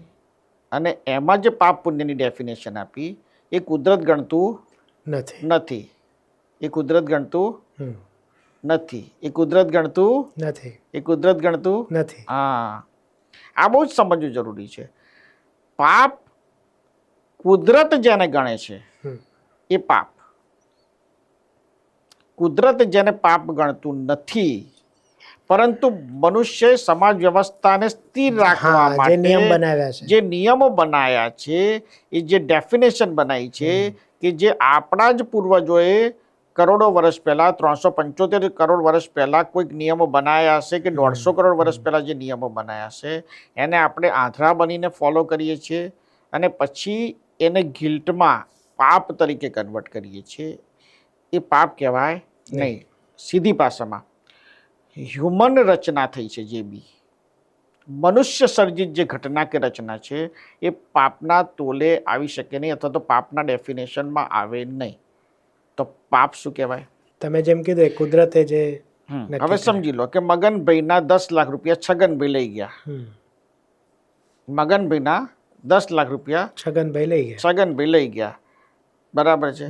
અને એમાં જે પાપ પુણ્યની ડેફિનેશન આપી એ કુદરત ગણતું નથી. એ કુદરત ગણતું નથી. એ કુદરત ગણતું નથી. એ કુદરત ગણતું નથી. હા, આ બહુ જ સમજવું જરૂરી છે. પાપ કુદરત જેને ગણે છે એ પાપ. કુદરત જેને પાપ ગણતું નથી, પરંતુ મનુષ્ય સમાજ વ્યવસ્થાને સ્થિર રાખવા માટે જે નિયમો બનાવ્યા છે, એ જે ડેફિનેશન બનાવી છે કે જે આપણા જ પૂર્વજોએ કરોડો વર્ષ પહેલા, 375 કરોડ વર્ષ પહેલા કોઈક નિયમો બનાવ્યા હશે કે 150 કરોડ વર્ષ પહેલા જે નિયમો બનાવ્યા હશે એને આપણે આંધળા બનીને ફોલો કરીએ છીએ અને પછી એને ગિલ્ટમાં પાપ તરીકે કન્વર્ટ કરીએ છીએ. એ પાપ કહેવાય નહીં. સીધી ભાષામાં હ્યુમન રચના થઈ છે, જે બી મનુષ્ય સર્જિત જે ઘટના કે રચના છે એ પાપના તોલે આવી શકે નહીં, અથવા તો પાપના ડેફિનેશનમાં આવે નહીં. તો પાપ શું કહેવાય? તમે જેમ કીધું એ કુદરતે જે હવે સમજી લો કે મગનભાઈના 10 લાખ રૂપિયા છગનભાઈ લઈ ગયા. મગનભાઈના 10 લાખ રૂપિયા છગનભાઈ લઈ ગયા. બરાબર છે.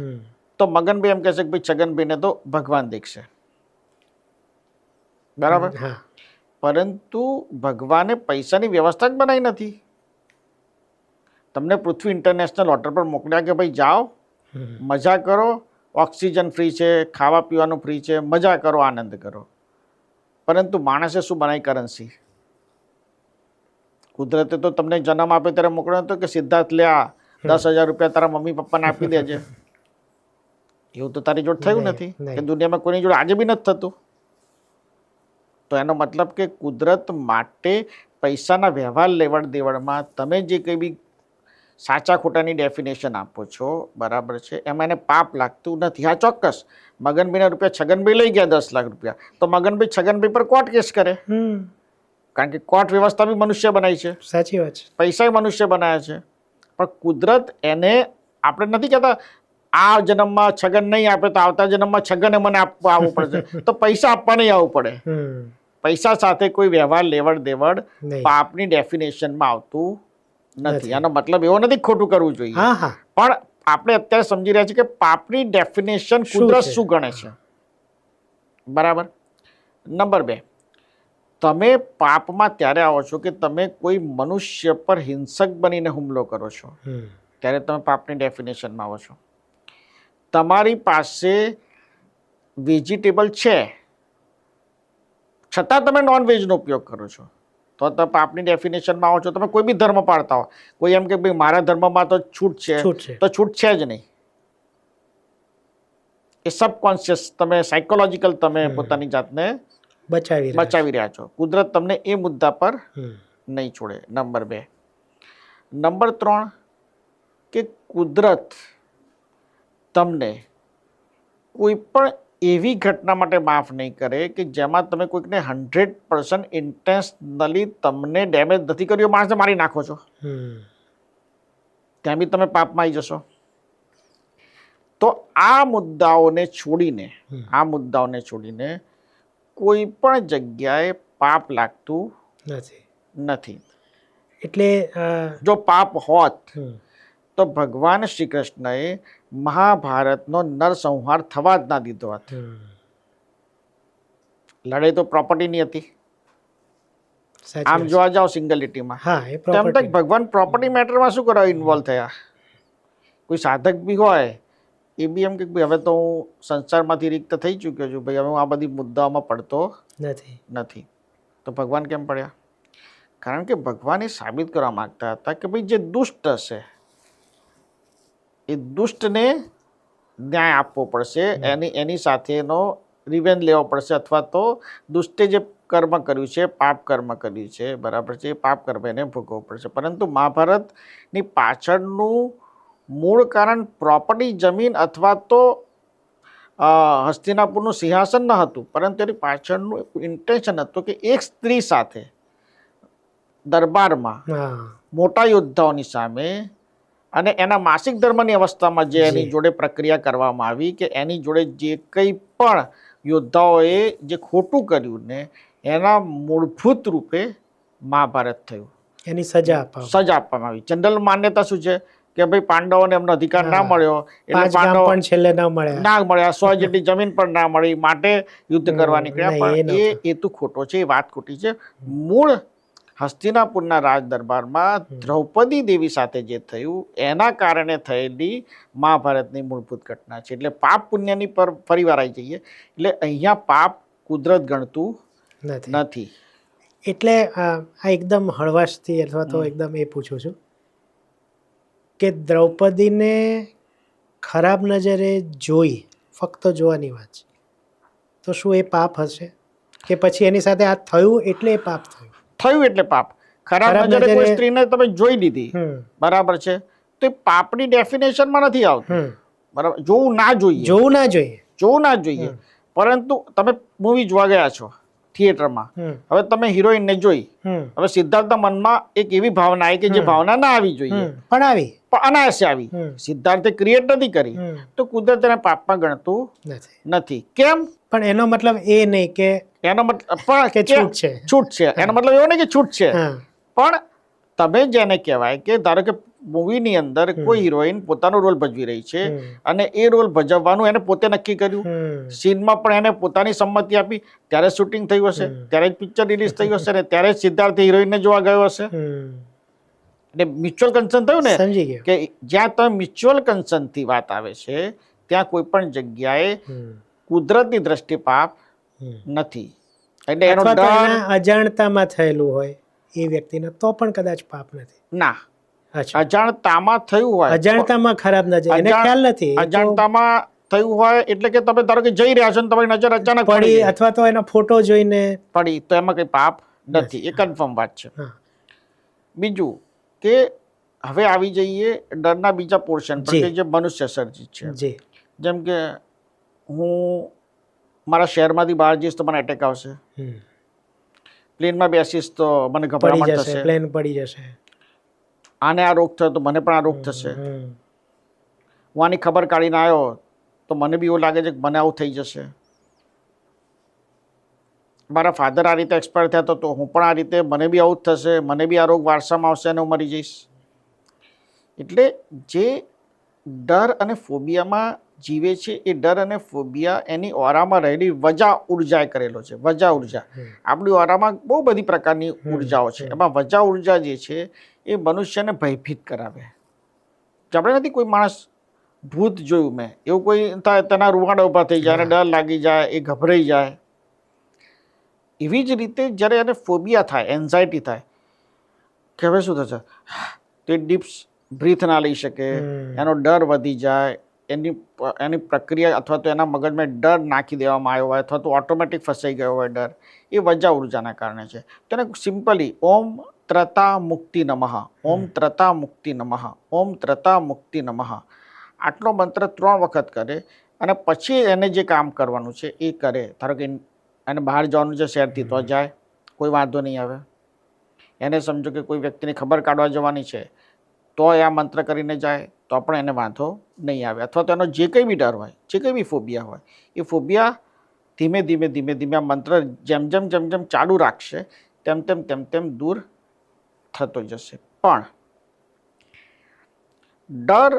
તો મગનભાઈ એમ કહેશે કે ભાઈ છગનભાઈને તો ભગવાન દેખશે. બરાબર. પરંતુ ભગવાને પૈસાની વ્યવસ્થા જ બનાવી નથી. તમને પૃથ્વી ઇન્ટરનેશનલ હોટલ પર મોકલ્યા કે ભાઈ જાઓ, મજા કરો, ઓક્સિજન ફ્રી છે, ખાવા પીવાનું ફ્રી છે, મજા કરો, આનંદ કરો. પરંતુ માણસે શું બનાવી? કરન્સી. કુદરતે તો તમને જન્મ આપ્યો ત્યારે મોકલ્યો હતો કે સિદ્ધાર્થ લે આ 10,000 રૂપિયા તારા મમ્મી પપ્પાને આપી દેજે. એવું તો તારી જોડે થયું નથી કે દુનિયામાં કોઈની જોડે આજે બી નથી થતું. તો એનો મતલબ કે કુદરત માટે પૈસાના વ્યવહાર લેવડ દેવડમાં તમે જે કંઈ બી સાચા ખોટાની ડેફિનેશન આપો છો, બરાબર છે, એમાં એને પાપ લાગતું નથી. હા, ચોક્કસ મગનભાઈના રૂપિયા છગનભાઈ લઈ ગયા 10 લાખ રૂપિયા, તો મગનભાઈ છગનભાઈ પર કોર્ટ કેસ કરે, કારણ કે કોર્ટ વ્યવસ્થા બી મનુષ્ય બનાવી છે. સાચી વાત છે. પૈસા મનુષ્ય બનાવ્યા છે. પણ કુદરત એને આપણે નથી કહેતા આ જન્મમાં છગન નહીં આપે તો આવતા જન્મમાં છગને મને આવવું પડશે, તો પૈસા આપવા નહીં આવવું પડે. પૈસા સાથે કોઈ વ્યવહાર લેવડ દેવડ પાપની ડેફિનેશનમાં આવતું નથી. આનો મતલબ એવો નથી ખોટું કરવું જોઈએ, પણ આપણે અત્યારે સમજી રહ્યા છીએ કે પાપની ડેફિનેશન કુદરત શું ગણે છે. બરાબર. નંબર 2, તમે પાપમાં ત્યારે આવો છો કે તમે કોઈ મનુષ્ય પર હિંસક બનીને હુમલો કરો છો, ત્યારે તમે પાપની ડેફિનેશનમાં આવો છો. તમારી પાસે વેજીટેબલ છે છતાં તમે નોનવેજનો ઉપયોગ કરો છો, તો તમે પાપની ડેફિનેશનમાં આવો છો. તમે કોઈ બી ધર્મ પાળતા હો, કોઈ એમ કે ભાઈ મારા ધર્મમાં તો છૂટ છે, તો છૂટ છે જ નહીં. એ સબકોન્શિયસ તમે સાયકોલોજીકલ તમે પોતાની જાતને બચાવી રહ્યા છો. કુદરત તમને એ મુદ્દા પર નહીં છોડે. નંબર 2. નંબર 3 કે કુદરત તમને કોઈ પણ એવી ઘટના માટે માફ નહીં કરે કે જેમાં તમે કોઈકને 100% ઇન્ટેન્શનલી તમને ડેમેજ નથી કર્યો, માણસને મારી નાખો છો, ત્યાં બી તમે પાપમાં આવી જશો. તો આ મુદ્દાઓને છોડીને કોઈ પણ જગ્યાએ પાપ લાગતું નથી. એટલે જો પાપ હોત તો ભગવાન શ્રી કૃષ્ણએ મહાભારતનો નરસંહાર થવા જ ના દીધો હોત. લડાઈ તો પ્રોપર્ટીની હતી. આમ જોવા જાઓ સિંગલિટીમાં, તેમ તક ભગવાન પ્રોપર્ટી મેટરમાં શું કરવા ઇન્વોલ્વ થયા? કોઈ સાધક બી હોય એ બી એમ કે હવે તો હું સંસારમાંથી રિક્ત થઈ ચૂક્યો છું, ભાઈ હવે હું આ બધી મુદ્દાઓમાં પડતો નથી. તો ભગવાન કેમ પડ્યા? કારણ કે ભગવાન એ સાબિત કરવા માંગતા હતા કે ભાઈ જે દુષ્ટ હશે એ દુષ્ટને ન્યાય આપવો પડશે, એની સાથેનો રિવેન્જ લેવો પડશે, અથવા તો દુષ્ટે જે કર્મ કર્યું છે, પાપ કર્મ કર્યું છે, બરાબર છે, એ પાપ કર્મ એને ભોગવવું પડશે. પરંતુ મહાભારતની પાછળનું મૂળ કારણ પ્રોપર્ટી, જમીન અથવા તો હસ્તિનાપુરનું સિંહાસન ન હતું, પરંતુ એની પાછળનું ઇન્ટેન્શન હતું કે એક સ્ત્રી સાથે દરબારમાં મોટા યોદ્ધાઓની સામે અને એના માસિક ધર્મની અવસ્થામાં જે એની જોડે પ્રક્રિયા કરવામાં આવી કે એની જોડે જે કંઈ પણ યોદ્ધાઓએ જે ખોટું કર્યું ને એના મૂળભૂત રૂપે મહાભારત થયું, એની સજા આપવામાં આવી. જનરલ માન્યતા શું છે કે ભાઈ પાંડવોને એમનો અધિકાર ના મળ્યો એટલે પાંડવો છેલ્લે ના મળ્યા, 100 જેટલી જમીન પણ ના મળી, માટે યુદ્ધ કરવા નીકળ્યા. પણ એ હેતુ ખોટો છે, એ વાત ખોટી છે. મૂળ હસ્તિનાપુરના રાજ દરબારમાં દ્રૌપદી દેવી સાથે જે થયું એના કારણે થયેલી મહાભારતની મૂળભૂત ઘટના છે. એટલે પાપ પુણ્યની પર ફરીવાર આવી જઈએ, એટલે અહીંયા પાપ કુદરત ગણતું નથી. એટલે આ એકદમ હળવાશથી અથવા તો એકદમ એ પૂછું છું કે દ્રૌપદીને ખરાબ નજરે જોઈ, ફક્ત જોવાની વાત છે, તો શું એ પાપ હશે કે પછી એની સાથે આ થયું એટલે એ પાપ થયું? થયું એટલે પાપ. ખરાબ નજરે કોઈ સ્ત્રીને તમે જોઈ લીધી, બરાબર છે, તો એ પાપની ડેફિનેશનમાં નથી આવતું. બરાબર, જોવું ના જોઈએ. પરંતુ તમે મૂવી જોવા ગયા છો થિયેટરમાં, હવે તમે હિરોઈનને જોઈ, હવે સિદ્ધાર્થના મનમાં એક એવી ભાવના આવી કે જે ભાવના ના આવી જોઈએ, પણ અનાયાસે આવી. સિદ્ધાર્થે ક્રિએટ નથી કરી, તો કુદરત એને પાપમાં ગણતું નથી. કેમ? પણ એનો મતલબ એ નહીં કે એનો મતલબ છૂટ છે. એનો મતલબ એવો નહીં કે છૂટ છે, પણ તમે જેને કહેવાય કે ધારો કે મૂવીની અંદર કોઈ હિરોઈન પોતાનો રોલ ભજવી રહી છે અને એ રોલ ભજવવાનું એને પોતે નક્કી કર્યું, સીનમાં પણ એને પોતાની સંમતિ આપી, ત્યારે શૂટિંગ થયું હશે, ત્યારે જ પિક્ચર રિલીઝ થયું હશે, ને ત્યારે જ સિદ્ધાર્થ હિરોઈનને જોવા ગયો હશે. એટલે મ્યુચ્યુઅલ કન્સર્ન થયું ને, કે જ્યાં તમે મ્યુચ્યુઅલ કન્સર્નથી વાત આવે છે ત્યાં કોઈ પણ જગ્યાએ કુદરતની દ્રષ્ટિ પાપ નથી. એટલે એનો ડર અજાણતામાં થયેલું હોય એ વ્યક્તિને તો પણ કદાચ પાપ નથી. ના, અજાણતામાં થયું હોય, અજાણતામાં ખરાબ નજર, એને ખ્યાલ નથી, અજાણતામાં થયું હોય એટલે કે તમે ધારો કે જઈ રહ્યા છો ને તમારી નજર અચાનક પડી અથવા તો એનો ફોટો જોઈને પડી, તો એમાં કઈ પાપ નથી. એ કન્ફર્મ વાત છે. બીજું કે હવે આવી જઈએ ડરના બીજા પોર્શન પર કે જે મનુષ્ય સર્જિત છે. જેમ કે હું મારા શહેરમાંથી બહાર જઈશ તો મને એટેક આવશે, પ્લેનમાં બેસીશ તો મને ગભરામણ થશે, પ્લેન પડી જશે, આને આ રોગ થયો તો મને પણ આ રોગ થશે, હું આની ખબર કાઢીને આવ્યો તો મને બી એવું લાગે છે કે મને આવું થઈ જશે, મારા ફાધર આ રીતે એક્સપાયર થયા તો હું પણ આ રીતે, મને બી આવું જ થશે, મને બી આ રોગ વારસામાં આવશે અને હું મરી જઈશ. એટલે જે ડર અને ફોબિયામાં જીવે છે એ ડર અને ફોબિયા એની ઓરામાં રહેલી વજા ઉર્જાએ કરેલો છે. વજા ઉર્જા, આપણી ઓરામાં બહુ બધી પ્રકારની ઉર્જાઓ છે, એમાં વજા ઉર્જા જે છે એ મનુષ્યને ભયભીત કરાવે. આપણે નથી કોઈ માણસ ભૂત જોયું મેં, એવું કોઈ થાય તેના રૂવાડા ઊભા થઈ જાય, ડર લાગી જાય, એ ગભરાઈ જાય. એવી જ રીતે જ્યારે એને ફોબિયા થાય, એન્ઝાયટી થાય કે હવે શું થશે, તો એ ડીપ બ્રીથ ના લઈ શકે, એનો ડર વધી જાય, એની પ્રક્રિયા અથવા તો એના મગજમાં ડર નાખી દેવામાં આવ્યો હોય અથવા તો ઓટોમેટિક ફસાઈ ગયો હોય ડર, એ વજા ઉર્જાના કારણે છે. તેને સિમ્પલી ઓમ ત્રતા મુક્તિ નમઃ, ઓમ ત્રતા મુક્તિ નમઃ, ઓમ ત્રતા મુક્તિ નમઃ. આટલો મંત્ર 3 વખત કરે અને પછી એને જે કામ કરવાનું છે એ કરે. ધારો કે એને બહાર જવાનું છે શહેરથી, તો જાય, કોઈ વાંધો નહીં આવે. એને સમજો કે કોઈ વ્યક્તિની ખબર કાઢવા જવાની છે તો એ આ મંત્ર કરીને જાય તો પણ એને વાંધો નહીં આવે. અથવા તો એનો જે કંઈ બી ડર હોય, જે કંઈ બી ફોબિયા હોય, એ ફોબિયા ધીમે ધીમે ધીમે ધીમે આ મંત્ર જેમ જેમ ચાલુ રાખશે તેમ દૂર થતો જશે. પણ ડર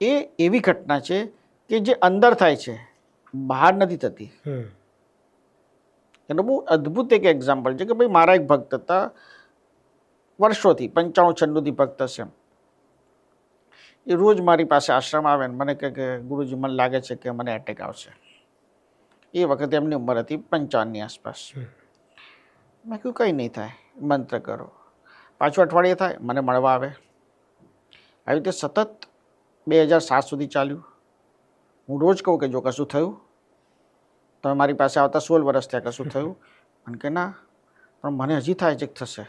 એ એવી ઘટના છે કે જે અંદર થાય છે, બહાર નથી થતી. એનો બહુ અદ્ભુત એક એક્ઝામ્પલ છે કે ભાઈ મારા એક ભક્ત હતા, વર્ષોથી 95-96 ભક્ત હશે. એ રોજ મારી પાસે આશ્રમ આવે ને મને કહે કે ગુરુજી મને લાગે છે કે મને એટેક આવશે. એ વખતે એમની ઉંમર હતી 55ની આસપાસ. મેં કહ્યું કંઈ નહીં થાય, મંત્ર કરો. પાછું અઠવાડિયે થાય, મને મળવા આવે. આવી રીતે સતત 2007 સુધી ચાલ્યું. હું રોજ કહું કે જો કશું થયું, તમે મારી પાસે આવતા 16 વર્ષ થયા, કશું થયું? અને કે ના, પણ મને હજી થાય છે કે થશે,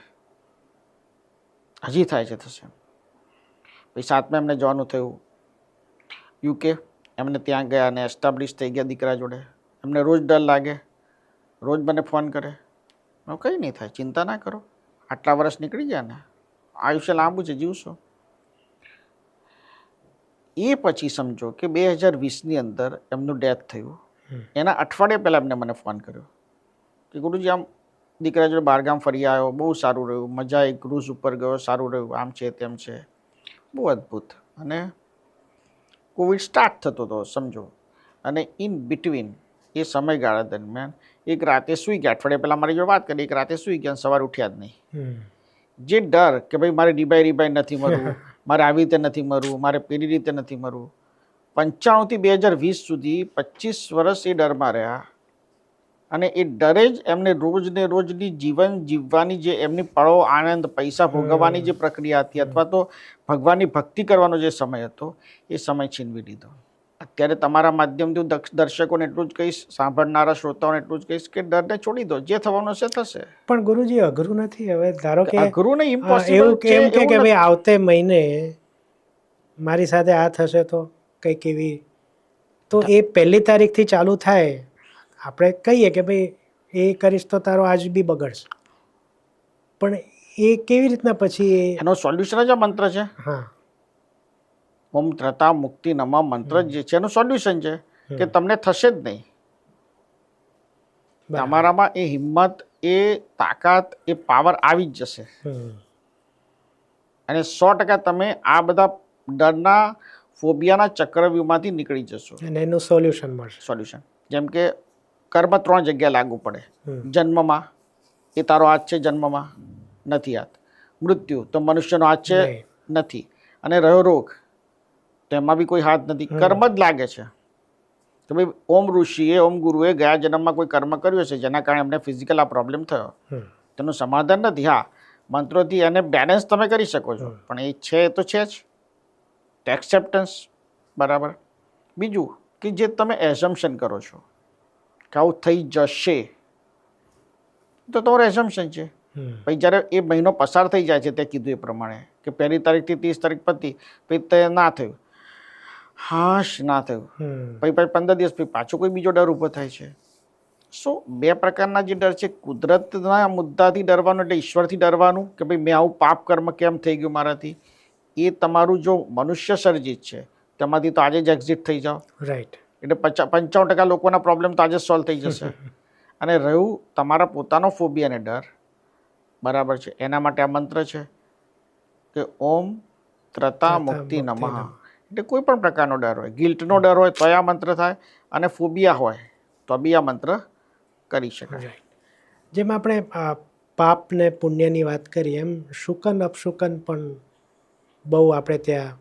હજી થાય છે થશે. પછી 7મા એમને જવાનું થયું UK. એમને ત્યાં ગયા અને એસ્ટાબ્લિશ થઈ ગયા દીકરા જોડે. એમને રોજ ડર લાગે, રોજ મને ફોન કરે. કંઈ નહીં થાય, ચિંતા ના કરો, આટલા વર્ષ નીકળી ગયા ને, આયુષ્ય લાંબુ છે, જીવશો. એ પછી સમજો કે 2020ની અંદર એમનું ડેથ થયું. એના અઠવાડિયા પહેલાં એમને મને ફોન કર્યો કે ગુરુજી આમ દીકરા જોડે બહારગામ ફરી આવ્યો, બહુ સારું રહ્યું, મજા આવી, ક્રૂઝ ઉપર ગયો, સારું રહ્યું, આમ છે તેમ છે, બહુ અદ્ભુત. અને કોવિડ સ્ટાર્ટ થતો હતો સમજો. અને ઇન બિટવીન એ સમયગાળા દરમિયાન એક રાતે સૂઈ ગયા. અઠવાડિયા પહેલાં મારી જોડે વાત કરી, એક રાતે સૂઈ ગયા, સવારે ઉઠ્યા જ નહીં. જે ડર કે ભાઈ મારે ડીબાઈ નથી મરવું, મારે આવી રીતે નથી મરવું, મારે પેલી રીતે નથી મરવું. 95 થી 2020 સુધી 25 વર્ષ એ ડરમાં રહ્યા. અને એ ડરે જ એમને રોજને રોજની જીવન જીવવાની જે એમની પળો આનંદ, પૈસા ભોગવવાની જે પ્રક્રિયા હતી, અથવા તો ભગવાનની ભક્તિ કરવાનો જે સમય હતો, એ સમય છીનવી લીધો. અત્યારે તમારા માધ્યમથી હું દર્શકોને એટલું જ કહીશ, સાંભળનારા શ્રોતાઓને એટલું જ કહીશ કે ડરને છોડી દો, જે થવાનું છે થશે. પણ ગુરુજી અઘરું નથી. હવે ધારો કે અઘરું નહીં, ઇમ્પોસિબલ એવું કેમ કે ભાઈ આવતે મહિને મારી સાથે આ થશે તો કંઈક એવી, તો એ 1લી તારીખથી ચાલુ થાય. આપણે કહીએ કે ભાઈ એ કરીશ તો તારો આજ બી બગડશે, પણ એ કેવી રીતના પછી એનો સોલ્યુશન જ આ મંત્ર છે. હા, ઓમ ત્રતા મુક્તિ નમઃ મંત્ર જે છે એનું સોલ્યુશન છે કે તમને થશે જ નહીં. તમારામાં એ હિંમત, એ તાકાત, એ પાવર આવી જ જશે. અને 100% તમે આ બધા ડરના, ફોબિયાના ચક્રવ્યૂહમાંથી નીકળી જશો. અને એનું સોલ્યુશન મળશે. સોલ્યુશન જેમ કે કર્મ 3 જગ્યાએ લાગુ પડે. જન્મમાં એ તારો હાથ છે, જન્મમાં નથી હાથ. મૃત્યુ તો મનુષ્યનો હાથ છે, નથી. અને રહ્યો રોગ, તો એમાં બી કોઈ હાથ નથી, કર્મ જ લાગે છે. તો ભાઈ ઓમ ઋષિએ, ઓમ ગુરુએ ગયા જન્મમાં કોઈ કર્મ કર્યું છે જેના કારણે એમને ફિઝિકલ આ પ્રોબ્લેમ થયો, તેનું સમાધાન નથી. હા, મંત્રોથી એને બેલેન્સ તમે કરી શકો છો, પણ એ છે તો છે જ. એક્સેપ્ટન્સ, બરાબર. બીજું કે જે તમે એઝમ્પશન કરો છો કે આવું થઈ જશે, તો તમારું એઝમ્પશન છે. પછી જ્યારે એ મહિનો પસાર થઈ જાય છે, તે કીધું એ પ્રમાણે કે 1લી તારીખથી 30 તારીખ પતી, પછી તે ના થયું, હાશ ના થયું, પછી 15 દિવસ પછી પાછો કોઈ બીજો ડર ઊભો થાય છે. સો 2 પ્રકારના જે ડર છે, કુદરતના મુદ્દાથી ડરવાનું, એટલે ઈશ્વરથી ડરવાનું કે ભાઈ મેં આવું પાપ કર્મ કેમ થઈ ગયું મારાથી. એ તમારું જો મનુષ્ય સર્જિત છે, તેમાંથી તો આજે જ એક્ઝિટ થઈ જાઓ. રાઈટ. એટલે 95% લોકોના પ્રોબ્લેમ તો આજે સોલ્વ થઈ જશે. અને રહ્યું તમારા પોતાનો ફોબિયા અને ડર, બરાબર છે, એના માટે આ મંત્ર છે કે ઓમ ત્રતા મુક્તિ નમઃ. એટલે કોઈ પણ પ્રકારનો ડર હોય, ગિલ્ટનો ડર હોય તો આ મંત્ર થાય, અને ફોબિયા હોય તો બી આ મંત્ર કરી શકાય. જેમ આપણે પાપ ને પુણ્યની વાત કરીએ, એમ શુકન અપશુકન પણ બહુ આપણે ત્યાં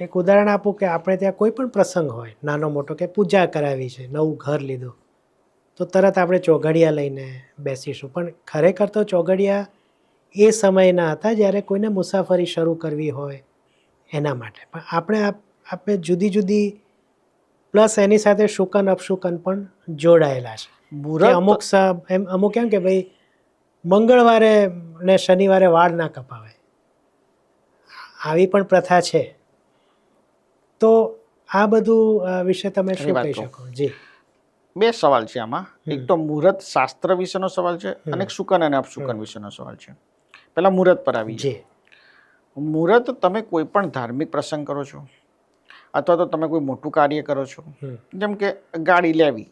એક ઉદાહરણ આપું કે આપણે ત્યાં કોઈ પણ પ્રસંગ હોય નાનો મોટો, કે પૂજા કરાવી છે, નવું ઘર લીધું, તો તરત આપણે ચોઘડિયા લઈને બેસીશું. પણ ખરેખર તો ચોઘડિયા એ સમયના હતા જ્યારે કોઈને મુસાફરી શરૂ કરવી હોય એના માટે. પણ આપણે જુદી જુદી પ્લસ એની સાથે શુકન અપશુકન પણ જોડાયેલા છે. અમુક એમ કે ભાઈ મંગળવારે ને શનિવારે વાળ ના કપાવાય, આવી પણ પ્રથા છે. તો આ બધું વિશે તમે શું વાત કહી કહું. શકો? જી. બે સવાલ છે આમાં. એક તો મુહૂર્ત શાસ્ત્ર વિશેનો સવાલ છે અને એક શુકન અને અપશુકન વિશેનો સવાલ છે. પહેલા મુહૂર્ત પર આવી જી. મુહૂર્ત તમે કોઈ પણ ધાર્મિક પ્રસંગ કરો છો અથવા તો તમે કોઈ મોટું કાર્ય કરો છો, જેમ કે ગાડી લેવી,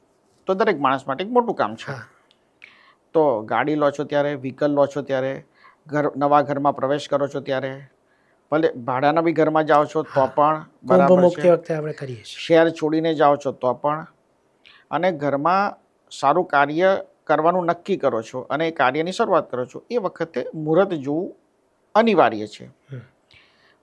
તો દરેક માણસ માટે એક મોટું કામ છે. હા. તો ગાડી લો છો ત્યારે, વ્હીકલ લો છો ત્યારે, નવા ઘરમાં પ્રવેશ કરો છો ત્યારે, ભલે ભાડાના બી ઘરમાં જાઓ છો તો પણ કુંભ બરાબર મુક્તિ છે, વખતે આપણે કરીએ છીએ. શહેર છોડીને જાઓ છો તો પણ, અને ઘરમાં સારું કાર્ય કરવાનું નક્કી કરો છો અને એ કાર્યની શરૂઆત કરો છો, એ વખતે મુહૂર્ત જોવું અનિવાર્ય છે.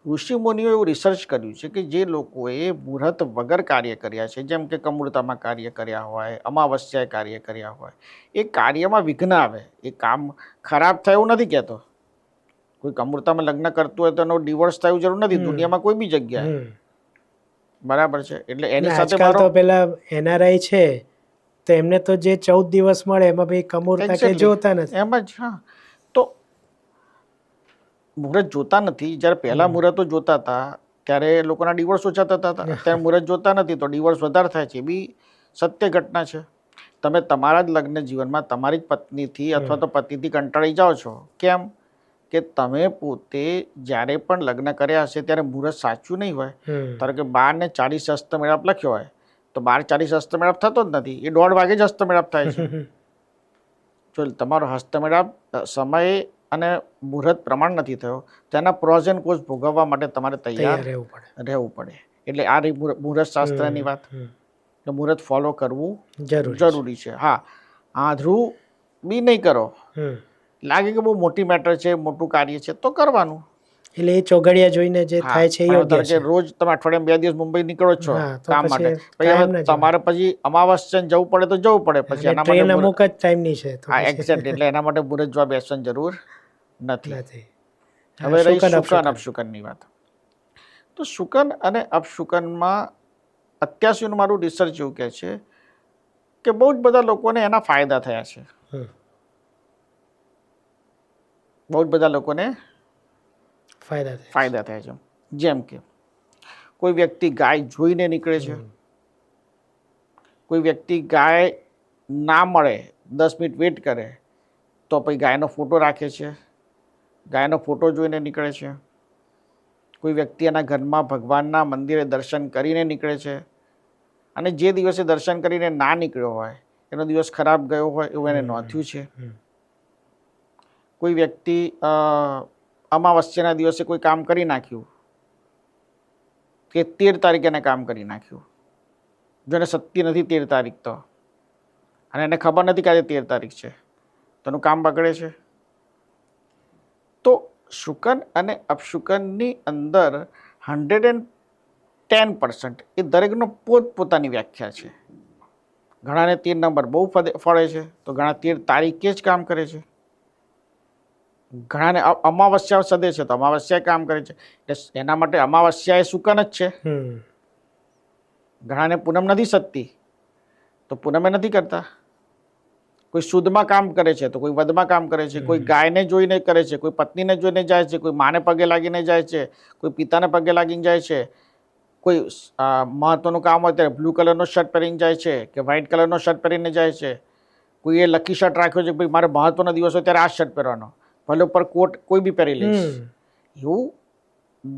ઋષિ મુનિઓ એવું રિસર્ચ કર્યું છે કે જે લોકોએ મુહૂર્ત વગર કાર્ય કર્યા છે, જેમ કે કમૂરતામાં કાર્ય કર્યા હોય, અમાવસ્યાએ કાર્ય કર્યા હોય, એ કાર્યમાં વિઘ્ન આવે, એ કામ ખરાબ થાય એવું નથી કહેતો. કોઈ કમૂરતામાં લગ્ન કરતું હોય તો એનો ડિવોર્સ થયું જરૂર નથી, દુનિયામાં કોઈ બી જગ્યાએ, બરાબર છે. એટલે એની સાથે આજકાલ મારો તો પેલા એનઆરઆઈ છે તો એમને તો જે 14 દિવસ મળે એમાં ભાઈ કમૂરતા કે જોતા નથી. એમ જ. હા, તો મુહૂર્ત જોતા નથી. જ્યારે પહેલા મુહૂર્તો જોતા હતા ત્યારે લોકોના ડિવોર્સ ઓછા થતા હતા. અત્યારે મુહૂર્ત જોતા નથી તો ડિવોર્સ વધારે થાય છે. એ બી સત્ય ઘટના છે. તમે તમારા જ લગ્ન જીવનમાં તમારી જ પત્નીથી અથવા તો પતિથી કંટાળી જાઓ છો. કેમ કે તમે પોતે જ્યારે પણ લગ્ન કર્યા હશે ત્યારે મુહૂર્ત સાચું નહીં હોય. ધારો કે 12:40 હસ્તમેળાપ લખ્યો હોય તો 12:40 હસ્તમેળાપ થતો જ નથી, એ 1:30 વાગે જ હસ્તમેળાપ થાય છે. જો તમારો હસ્તમેળાપ સમય અને મુહૂર્ત પ્રમાણ નથી થયો, તેના પ્રોઝ એન્ડ કોઝ ભોગવવા માટે તમારે તૈયાર રહેવું પડે. એટલે આ મુહૂર્ત શાસ્ત્રની વાત, કે મુહૂર્ત ફોલો કરવું જરૂરી છે. હા, આંધળું બી નહીં કરો. લાગે કે બહુ મોટી મેટર છે, મોટું કાર્ય છે તો કરવાનું. એટલે એ ચોઘડિયા જોઈને જે થાય છે એ યોગ્ય છે. રોજ તમે અઠવાડિયામાં 2 દિવસ મુંબઈ નીકળો છો કામ માટે, પછી તમારે પછી અમાવસ્યા જવું પડે તો જવું પડે. પછી એના માટે અમુક જ ટાઈમની છે. હા, એક્ઝેક્ટલી. એટલે એના માટે મુહૂર્ત જોવા બેસવાની જરૂર નથી. હવે રહી શુકન અપશુકનની વાત. તો શુકન અને અપશુકનમાં અત્યાર સુધીનું મારું રિસર્ચ એવું કહે છે કે બહુ જ બધા લોકોને એના ફાયદા થયા છે. બહુ જ બધા લોકોને ફાયદા થયા છે. જેમ કે કોઈ વ્યક્તિ ગાય જોઈને નીકળે છે, કોઈ વ્યક્તિ ગાય ના મળે 10 મિનિટ વેટ કરે તો પછી ગાયનો ફોટો રાખે છે, ગાયનો ફોટો જોઈને નીકળે છે. કોઈ વ્યક્તિ એના ઘરમાં ભગવાનના મંદિરે દર્શન કરીને નીકળે છે, અને જે દિવસે દર્શન કરીને ના નીકળ્યો હોય એનો દિવસ ખરાબ ગયો હોય એવું એને નોંધ્યું છે. કોઈ વ્યક્તિ અમાવસ્યાના દિવસે કોઈ કામ કરી નાખ્યું કે 13 તારીખે એને કામ કરી નાખ્યું, જો એને સત્ય નથી 13 તારીખ તો, અને એને ખબર નથી કે આજે 13 તારીખ છે, તો એનું કામ બગડે છે. તો શુકન અને અપશુકનની અંદર 110% એ દરેકનો પોતપોતાની વ્યાખ્યા છે. ઘણાને 13 નંબર બહુ ફળે છે તો ઘણા 13 તારીખે જ કામ કરે છે. ઘણાને અમાવસ્યા સદે છે તો અમાવસ્યા કામ કરે છે, એટલે એના માટે અમાવસ્યા એ શુકન જ છે. ઘણાને પૂનમ નથી સદતી તો પૂનમે નથી કરતા. કોઈ શુદ્ધમાં કામ કરે છે તો કોઈ વદમાં કામ કરે છે, કોઈ ગાયને જોઈને કરે છે, કોઈ પત્નીને જોઈને જાય છે, કોઈ માને પગે લાગીને જાય છે, કોઈ પિતાને પગે લાગીને જાય છે, કોઈ મહત્વનું કામ હોય ત્યારે બ્લુ કલરનો શર્ટ પહેરીને જાય છે કે વ્હાઇટ કલરનો શર્ટ પહેરીને જાય છે. કોઈ એ લકી શર્ટ રાખ્યો છે કે ભાઈ મારે મહત્વનો દિવસ હોય ત્યારે આ શર્ટ પહેરવાનો, ભલે ઉપર કોટ કોઈ બી પહેરી લઈશ. એવું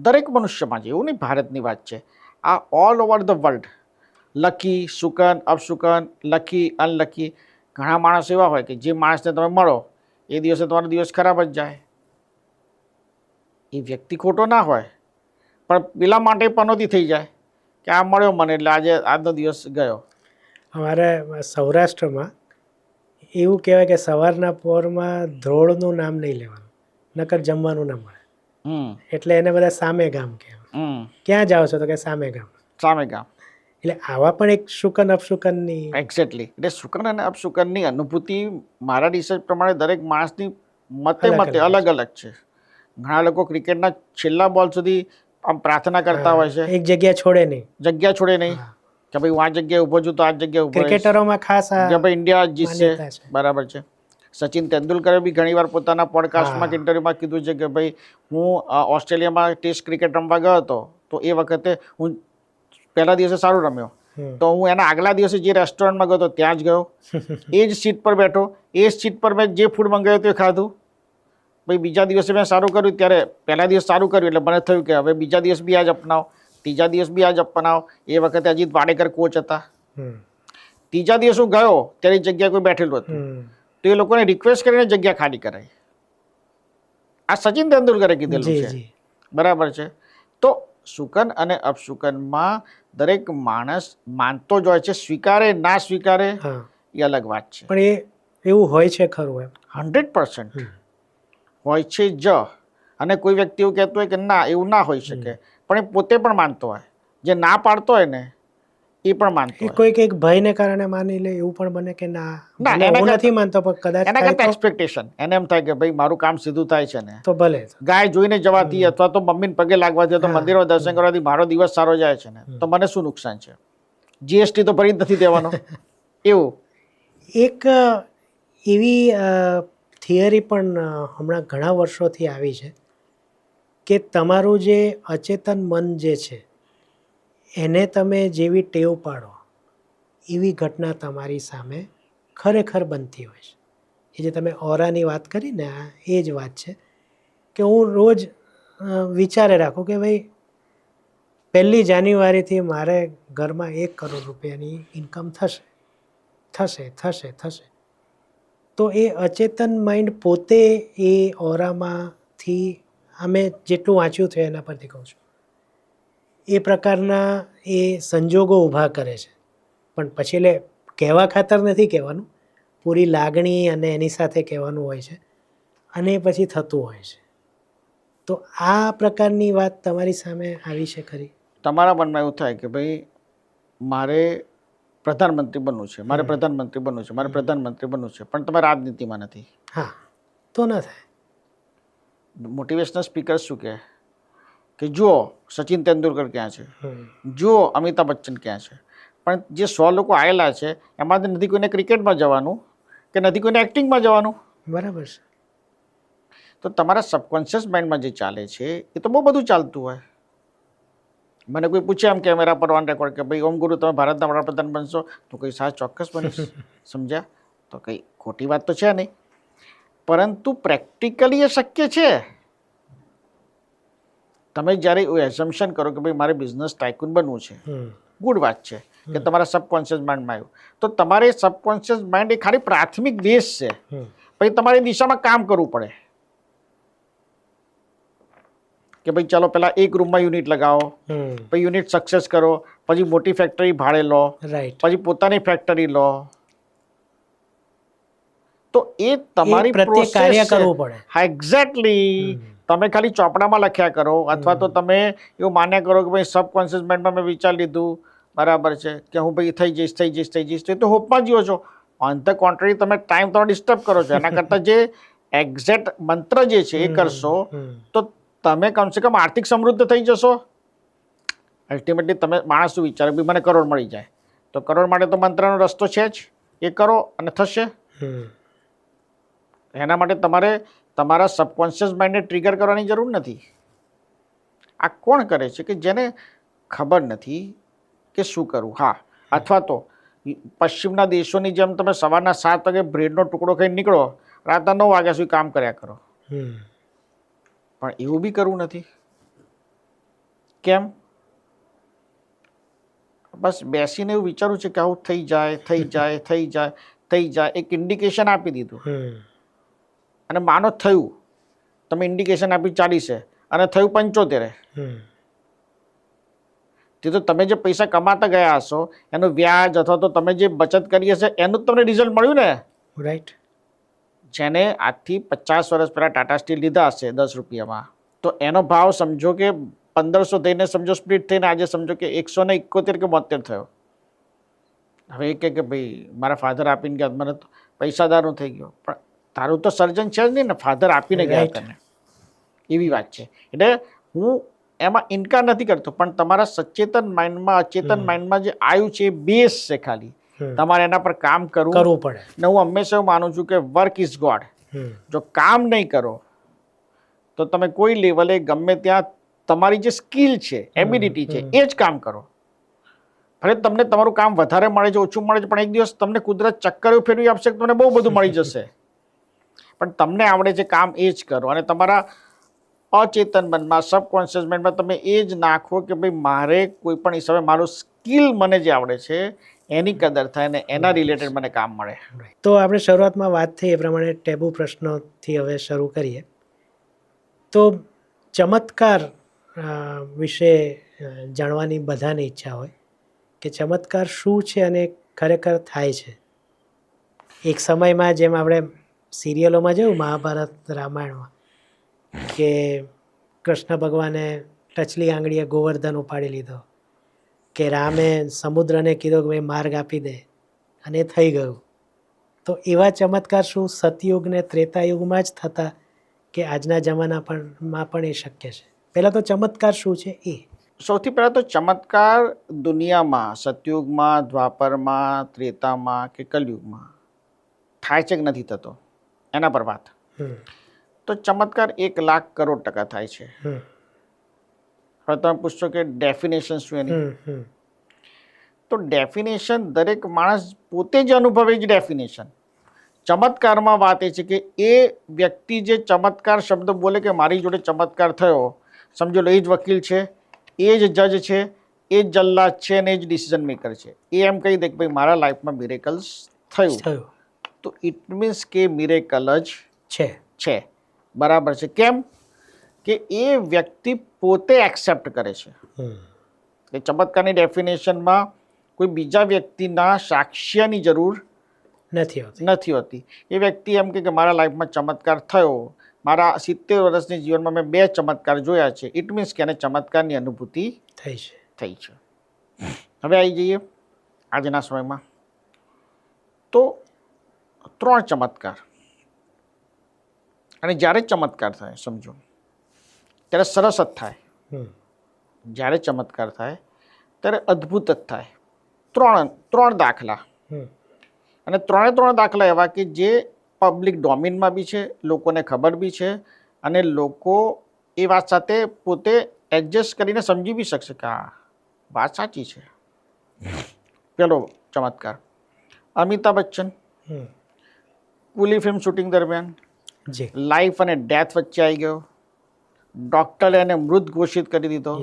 દરેક મનુષ્યમાં છે, એવું નહીં ભારતની વાત છે, આ all over the world. Lucky, શુકન, અપશુકન, લકી, અનલકી. ઘણા માણસ એવા હોય કે જે માણસને તમે મળો એ દિવસે તમારો દિવસ ખરાબ જ જાય. એ વ્યક્તિ ખોટો ના હોય પણ પેલા માટે પનોતી થઈ જાય કે આ મળ્યો મને એટલે આજે આજનો દિવસ ગયો. અમારે સૌરાષ્ટ્રમાં એવું કહેવાય કે સવારના પોરમાં ધ્રોળનું નામ નહીં લેવાનું, નકર જમવાનું ના મળે. એટલે એને બધા સામે ગામ કહેવાય. ક્યાં જાઓ છો તો કે સામે ગામ. સામે ગામ. એટલે આવા પણ એક શુકન અપશુકનની. એક્ઝેક્ટલી. એટલે શુકન અને અપશુકનની અનુભૂતિ મારા રિસર્ચ પ્રમાણે દરેક માણસની મતે અલગ અલગ છે. ઘણા લોકો ક્રિકેટના છેલ્લા બોલ સુધી આમ પ્રાર્થના કરતા હોય છે, એક જગ્યા છોડે નહીં કે ભાઈ હું આ જગ્યાએ ઊભો છું તો આ જગ્યાએ ઊભો રહીશ. ક્રિકેટરોમાં ખાસ કે ભાઈ ઇન્ડિયા જીતશે, બરાબર છે. સચિન તેંડુલકરે બી ઘણીવાર પોતાના પોડકાસ્ટમાં ઇન્ટરવ્યુમાં કીધું છે કે ભાઈ હું ઓસ્ટ્રેલિયામાં ટેસ્ટ ક્રિકેટ રમવા ગયો હતો તો એ વખતે હું પહેલા દિવસે સારું રમ્યો તો હું એના આગલા દિવસે જે રેસ્ટોરન્ટમાં ગયો હતો ત્યાં જ ગયો, એ જ સીટ પર બેઠો, એ જ સીટ પર મેં જે ફૂડ મંગાવ્યું તે ખાધું. ભાઈ બીજા દિવસે મેં સારું કર્યું ત્યારે પહેલા દિવસ સારું કર્યું એટલે મને થયું કે હવે બીજા દિવસ બી આ જ અપનાવો, ત્રીજા દિવસ બી આ જ અપનાવો. એ વખતે અજીત વાડેકર કોચ હતા. ત્રીજા દિવસ હું ગયો ત્યારે જગ્યા કોઈ બેઠેલું હતું તો એ લોકોને રિક્વેસ્ટ કરીને જગ્યા ખાલી કરાવી. આ સચિન તેંડુલકરે કીધેલું છે, બરાબર છે. તો શુકન અને અપશુકનમાં દરેક માણસ માનતો જ હોય છે, સ્વીકારે ના સ્વીકારે એ અલગ વાત છે. પણ એ એવું હોય છે ખરું? એમ 100% હોય છે જ. અને કોઈ વ્યક્તિ એવું કહેતું હોય કે ના એવું ના હોઈ શકે, પણ એ પોતે પણ માનતો હોય. જે ના પાડતો હોય ને એ પણ માનતો હોય. કોઈક એક ભયને કારણે માની લે એવું પણ બને કે ના હું નથી માનતો પણ કદાચ એના કરતા એક્સપેક્ટેશન એને એમ થાય કે ભાઈ મારું કામ સીધું થાય છે ને તો ભલે. ગાય જોઈને જવાથી અથવા તો મમ્મીને પગે લાગવાથી અથવા મંદિરમાં દર્શન કરવાથી મારો દિવસ સારો જાય છે ને તો મને શું નુકસાન છે? જીએસટી તો ભરી જ નથી દેવાનો. એવું એક એવી થિયરી પણ હમણાં ઘણા વર્ષોથી આવી છે કે તમારું જે અચેતન મન જે છે એને તમે જેવી ટેવ પાડો એવી ઘટના તમારી સામે ખરેખર બનતી હોય છે. એ જે તમે ઓરાની વાત કરી ને એ જ વાત છે કે હું રોજ વિચારે રાખું કે ભાઈ 1 જાન્યુઆરીથી મારે ઘરમાં 1 કરોડ રૂપિયાની ઇન્કમ થશે થશે થશે થશે. તો એ અચેતન માઇન્ડ પોતે એ ઓરામાંથી અમે જેટલું વાંચ્યું છે એના પરથી કહું છું એ પ્રકારના એ સંજોગો ઊભા કરે છે. પણ પછી એટલે કહેવા ખાતર નથી કહેવાનું, પૂરી લાગણી અને એની સાથે કહેવાનું હોય છે અને પછી થતું હોય છે. તો આ પ્રકારની વાત તમારી સામે આવી છે ખરી? તમારા મનમાં એવું થાય કે ભાઈ મારે પ્રધાનમંત્રી બનવું છે, મારે પ્રધાનમંત્રી બનવું છે, મારે પ્રધાનમંત્રી બનવું છે, પણ તમે રાજનીતિમાં નથી. હા, તો ના થાય. મોટિવેશનલ સ્પીકર શું કે જુઓ સચિન તેંડુલકર ક્યાં છે, જુઓ અમિતાભ બચ્ચન ક્યાં છે, પણ જે 100 લોકો આવેલા છે એમાંથી નથી કોઈને ક્રિકેટમાં જવાનું કે નથી કોઈને એક્ટિંગમાં જવાનું. બરાબર છે. તો તમારા સબકોન્શિયસ માઇન્ડમાં જે ચાલે છે એ તો બહુ બધું ચાલતું હોય. મને કોઈ પૂછે એમ કેમેરા પર ઓન રેકોર્ડ કે ભાઈ ઓમ ગુરુ તમે ભારતના વડાપ્રધાન બનશો તો કઈ સાચ ચોક્કસ બનીશ. સમજ્યા? તો કઈ ખોટી વાત તો છે નહીં, પરંતુ પ્રેક્ટિકલી એ શક્ય છે. તમે જ્યારે એવું એઝમ્પશન કરો કે ભાઈ મારે બિઝનેસ ટાઇકૂન બનવું છે, ગુડ વાત છે કે તમારા સબકોન્શિયસ માઇન્ડમાં આવ્યું, તો તમારે સબકોન્શિયસ માઇન્ડ એ ખાલી પ્રાથમિક બેઝ છે. પછી તમારી દિશામાં કામ કરવું પડે કે ભાઈ ચાલો પેલા એક રૂમમાં યુનિટ લગાવો, પછી યુનિટ સક્સેસ કરો, પછી મોટી ફેક્ટરી ભાડે લો, પછી પોતાની ફેક્ટરી લો. તો એ તમારી પ્રોસેસ છે. હા, એક્ઝેક્ટલી. તમે ખાલી ચોપડામાં લખ્યા કરો અથવા તો તમે એવું માન્યા કરો કે ભાઈ સબકોન્શિયસ માઇન્ડમાં મેં વિચાર લીધું, બરાબર છે કે હું ભાઈ થઈ જઈશ તો હોપમાં જીવો છો. ઓન ધ કોન્ટ્રી તમે ટાઈમ તમારો ડિસ્ટર્બ કરો છો. એના કરતાં જે એક્ઝેક્ટ મંત્ર જે છે એ કરશો તો તમે કમસે કમ આર્થિક સમૃદ્ધ થઈ જશો. અલ્ટિમેટલી તમે માણસ શું વિચારે ભાઈ મને કરોડ મળી જાય, તો કરોડ માટે તો મંત્રનો રસ્તો છે જ, એ કરો અને થશે. એના માટે તમારે તમારા સબકોન્શિયસ માઇન્ડને ટ્રિગર કરવાની જરૂર નથી. આ કોણ કરે છે કે જેને ખબર નથી કે શું કરવું. હા, અથવા તો પશ્ચિમના દેશોની જેમ તમે સવારના 7 વાગે બ્રેડનો ટુકડો ખાઈને નીકળો, રાતના 9 વાગ્યા સુધી કામ કર્યા કરો. પણ એવું બી કરવું નથી. કેમ? બસ બેસીને એવું વિચારું છે કે આવું થઈ જાય, એક ઇન્ડિકેશન આપી દીધું અને માનો થયું. તમે ઇન્ડિકેશન આપી 40 અને થયું 75. તે તો તમે જે પૈસા કમાતા ગયા હશો એનું વ્યાજ અથવા તો તમે જે બચત કરી હશે એનું તમને રિઝલ્ટ મળ્યું ને. રાઈટ. જેને આજથી 50 વર્ષ પહેલાં ટાટા સ્ટીલ લીધા હશે 10 રૂપિયામાં, તો એનો ભાવ સમજો કે 1500 થઈને સમજો સ્પ્લિટ થઈને આજે સમજો કે 171 કે 72 થયો. હવે એ કે ભાઈ મારા ફાધર આપીને ગયા, મને તો પૈસાદારનું થઈ ગયો. પણ તારું તો સર્જન છે જ નહીં ને, ફાધર આપીને ગયા તને. એવી વાત છે. એટલે હું એમાં ઇનકાર નથી કરતો, પણ તમારા સચેતન માઇન્ડમાં અચેતન માઇન્ડમાં જે આવ્યું છે એ બેઝ છે ખાલી. તમારે એના પર કામ કરવું પડે. ને હું હંમેશા એવું માનું છું કે વર્ક ઇઝ ગોડ. જો કામ નહીં કરો તો તમે કોઈ લેવલે ગમે ત્યાં તમારી જે સ્કિલ છે, એબિલિટી છે, એ જ કામ કરો. ભલે તમને તમારું કામ વધારે મળે છે, ઓછું મળે છે, પણ એક દિવસ તમને કુદરત ચક્કર ફેરવી આપશે, તમને બહુ બધું મળી જશે. પણ તમને આવડે છે કામ એ જ કરો, અને તમારા અચેતન મનમાં, સબકોન્શિયસ માઇન્ડમાં તમે એ જ નાખો કે ભાઈ મારે કોઈ પણ હિસાબે મારું સ્કિલ મને જે આવડે છે એની કદર થાય ને એના રિલેટેડ મને કામ મળે. તો આપણે શરૂઆતમાં વાત થઈ એ પ્રમાણે ટેબુ પ્રશ્નોથી હવે શરૂ કરીએ. તો ચમત્કાર વિશે જાણવાની બધાની ઈચ્છા હોય કે ચમત્કાર શું છે અને ખરેખર થાય છે. એક સમયમાં જેમ આપણે સિરિયલોમાં જોયું મહાભારત, રામાયણમાં, કે કૃષ્ણ ભગવાને ટચલી આંગળીએ ગોવર્ધન ઉપાડી લીધો, કે રામે સમુદ્રને કીધો કે ભાઈ માર્ગ આપી દે, અને થઈ ગયું. તો એવા ચમત્કાર શું સતયુગ ને ત્રેતાયુગમાં જ થતા કે આજના જમાનામાં પણ એ શક્ય છે? પહેલાં તો ચમત્કાર શું છે એ. સૌથી પહેલાં તો ચમત્કાર દુનિયામાં સતયુગમાં, દ્વાપરમાં, ત્રેતામાં કે કલયુગમાં થાય છે કે નથી થતો એના પર વાત. તો ચમત્કાર 1,00,000 કરોડ ટકા થાય છે. હવે તમે પૂછશો કે ડેફિનેશન શું એની? તો ડેફિનેશન દરેક માણસ પોતે જ અનુભવે જ ડેફિનેશન. ચમત્કારમાં વાત એ છે કે એ વ્યક્તિ જે ચમત્કાર શબ્દ બોલે કે મારી જોડે ચમત્કાર થયો, સમજો લો એ જ વકીલ છે, એ જ જજ છે, એ જ જલ્લાદ છે અને એ જ ડિસિઝન મેકર છે. એ એમ કહી દે કે ભાઈ મારા લાઈફમાં મિરેકલ્સ થયું, તો ઇટ મીન્સ કે મિરેકલ જ છે. બરાબર છે. કેમ કે એ વ્યક્તિ પોતે એક્સેપ્ટ કરે છે. એ ચમત્કારની ડેફિનેશનમાં કોઈ બીજા વ્યક્તિના સાક્ષ્યની જરૂર નથી હોતી. એ વ્યક્તિ એમ કે મારા લાઈફમાં ચમત્કાર થયો, મારા 70 વર્ષની જીવનમાં મેં 2 ચમત્કાર જોયા છે, ઇટ મીન્સ કે એને ચમત્કારની અનુભૂતિ થઈ છે. હવે આવી જઈએ આજના સમયમાં. તો 3 ચમત્કાર, અને જ્યારે ચમત્કાર થાય સમજો ત્યારે સરસ જ થાય, જ્યારે ચમત્કાર થાય ત્યારે અદ્ભુત જ થાય. 3 દાખલા, અને 3 દાખલા એવા કે જે પબ્લિક ડોમેનમાં બી છે, લોકોને ખબર બી છે, અને લોકો એ વાત સાથે પોતે એડજસ્ટ કરીને સમજી બી શકશે કે આ વાત સાચી છે. પેલો ચમત્કાર, અમિતાભ બચ્ચન કુલી ફિલ્મ શૂટિંગ દરમિયાન લાઈફ અને ડેથ વચ્ચે આવી ગયો, ડૉક્ટરે એને મૃત ઘોષિત કરી દીધો,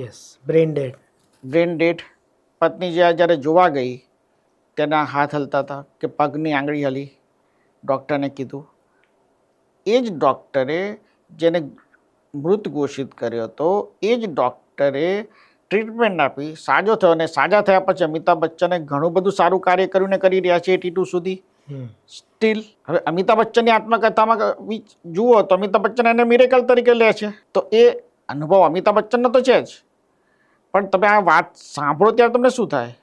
બ્રેન ડેડ. પત્ની જ્યારે જોવા ગઈ તેના હાથ હલતા હતા કે પગની આંગળી હલી, ડૉક્ટરને કીધું. એ જ ડૉક્ટરે જેને મૃત ઘોષિત કર્યો હતો એ જ ડૉક્ટરે ટ્રીટમેન્ટ આપી, સાજો થયો, અને સાજા થયા પછી અમિતાભ બચ્ચને ઘણું બધું સારું કાર્ય કર્યું ને કરી રહ્યા છે 82 સુધી સ્ટીલ. હવે અમિતાભ બચ્ચનની આત્મકથામાં જુઓ તો અમિતાભ બચ્ચન એને મિરેકલ તરીકે લે છે. તો એ અનુભવ અમિતાભ બચ્ચનનો તો છે જ, પણ તમે આ વાત સાંભળો ત્યારે તમને શું થાય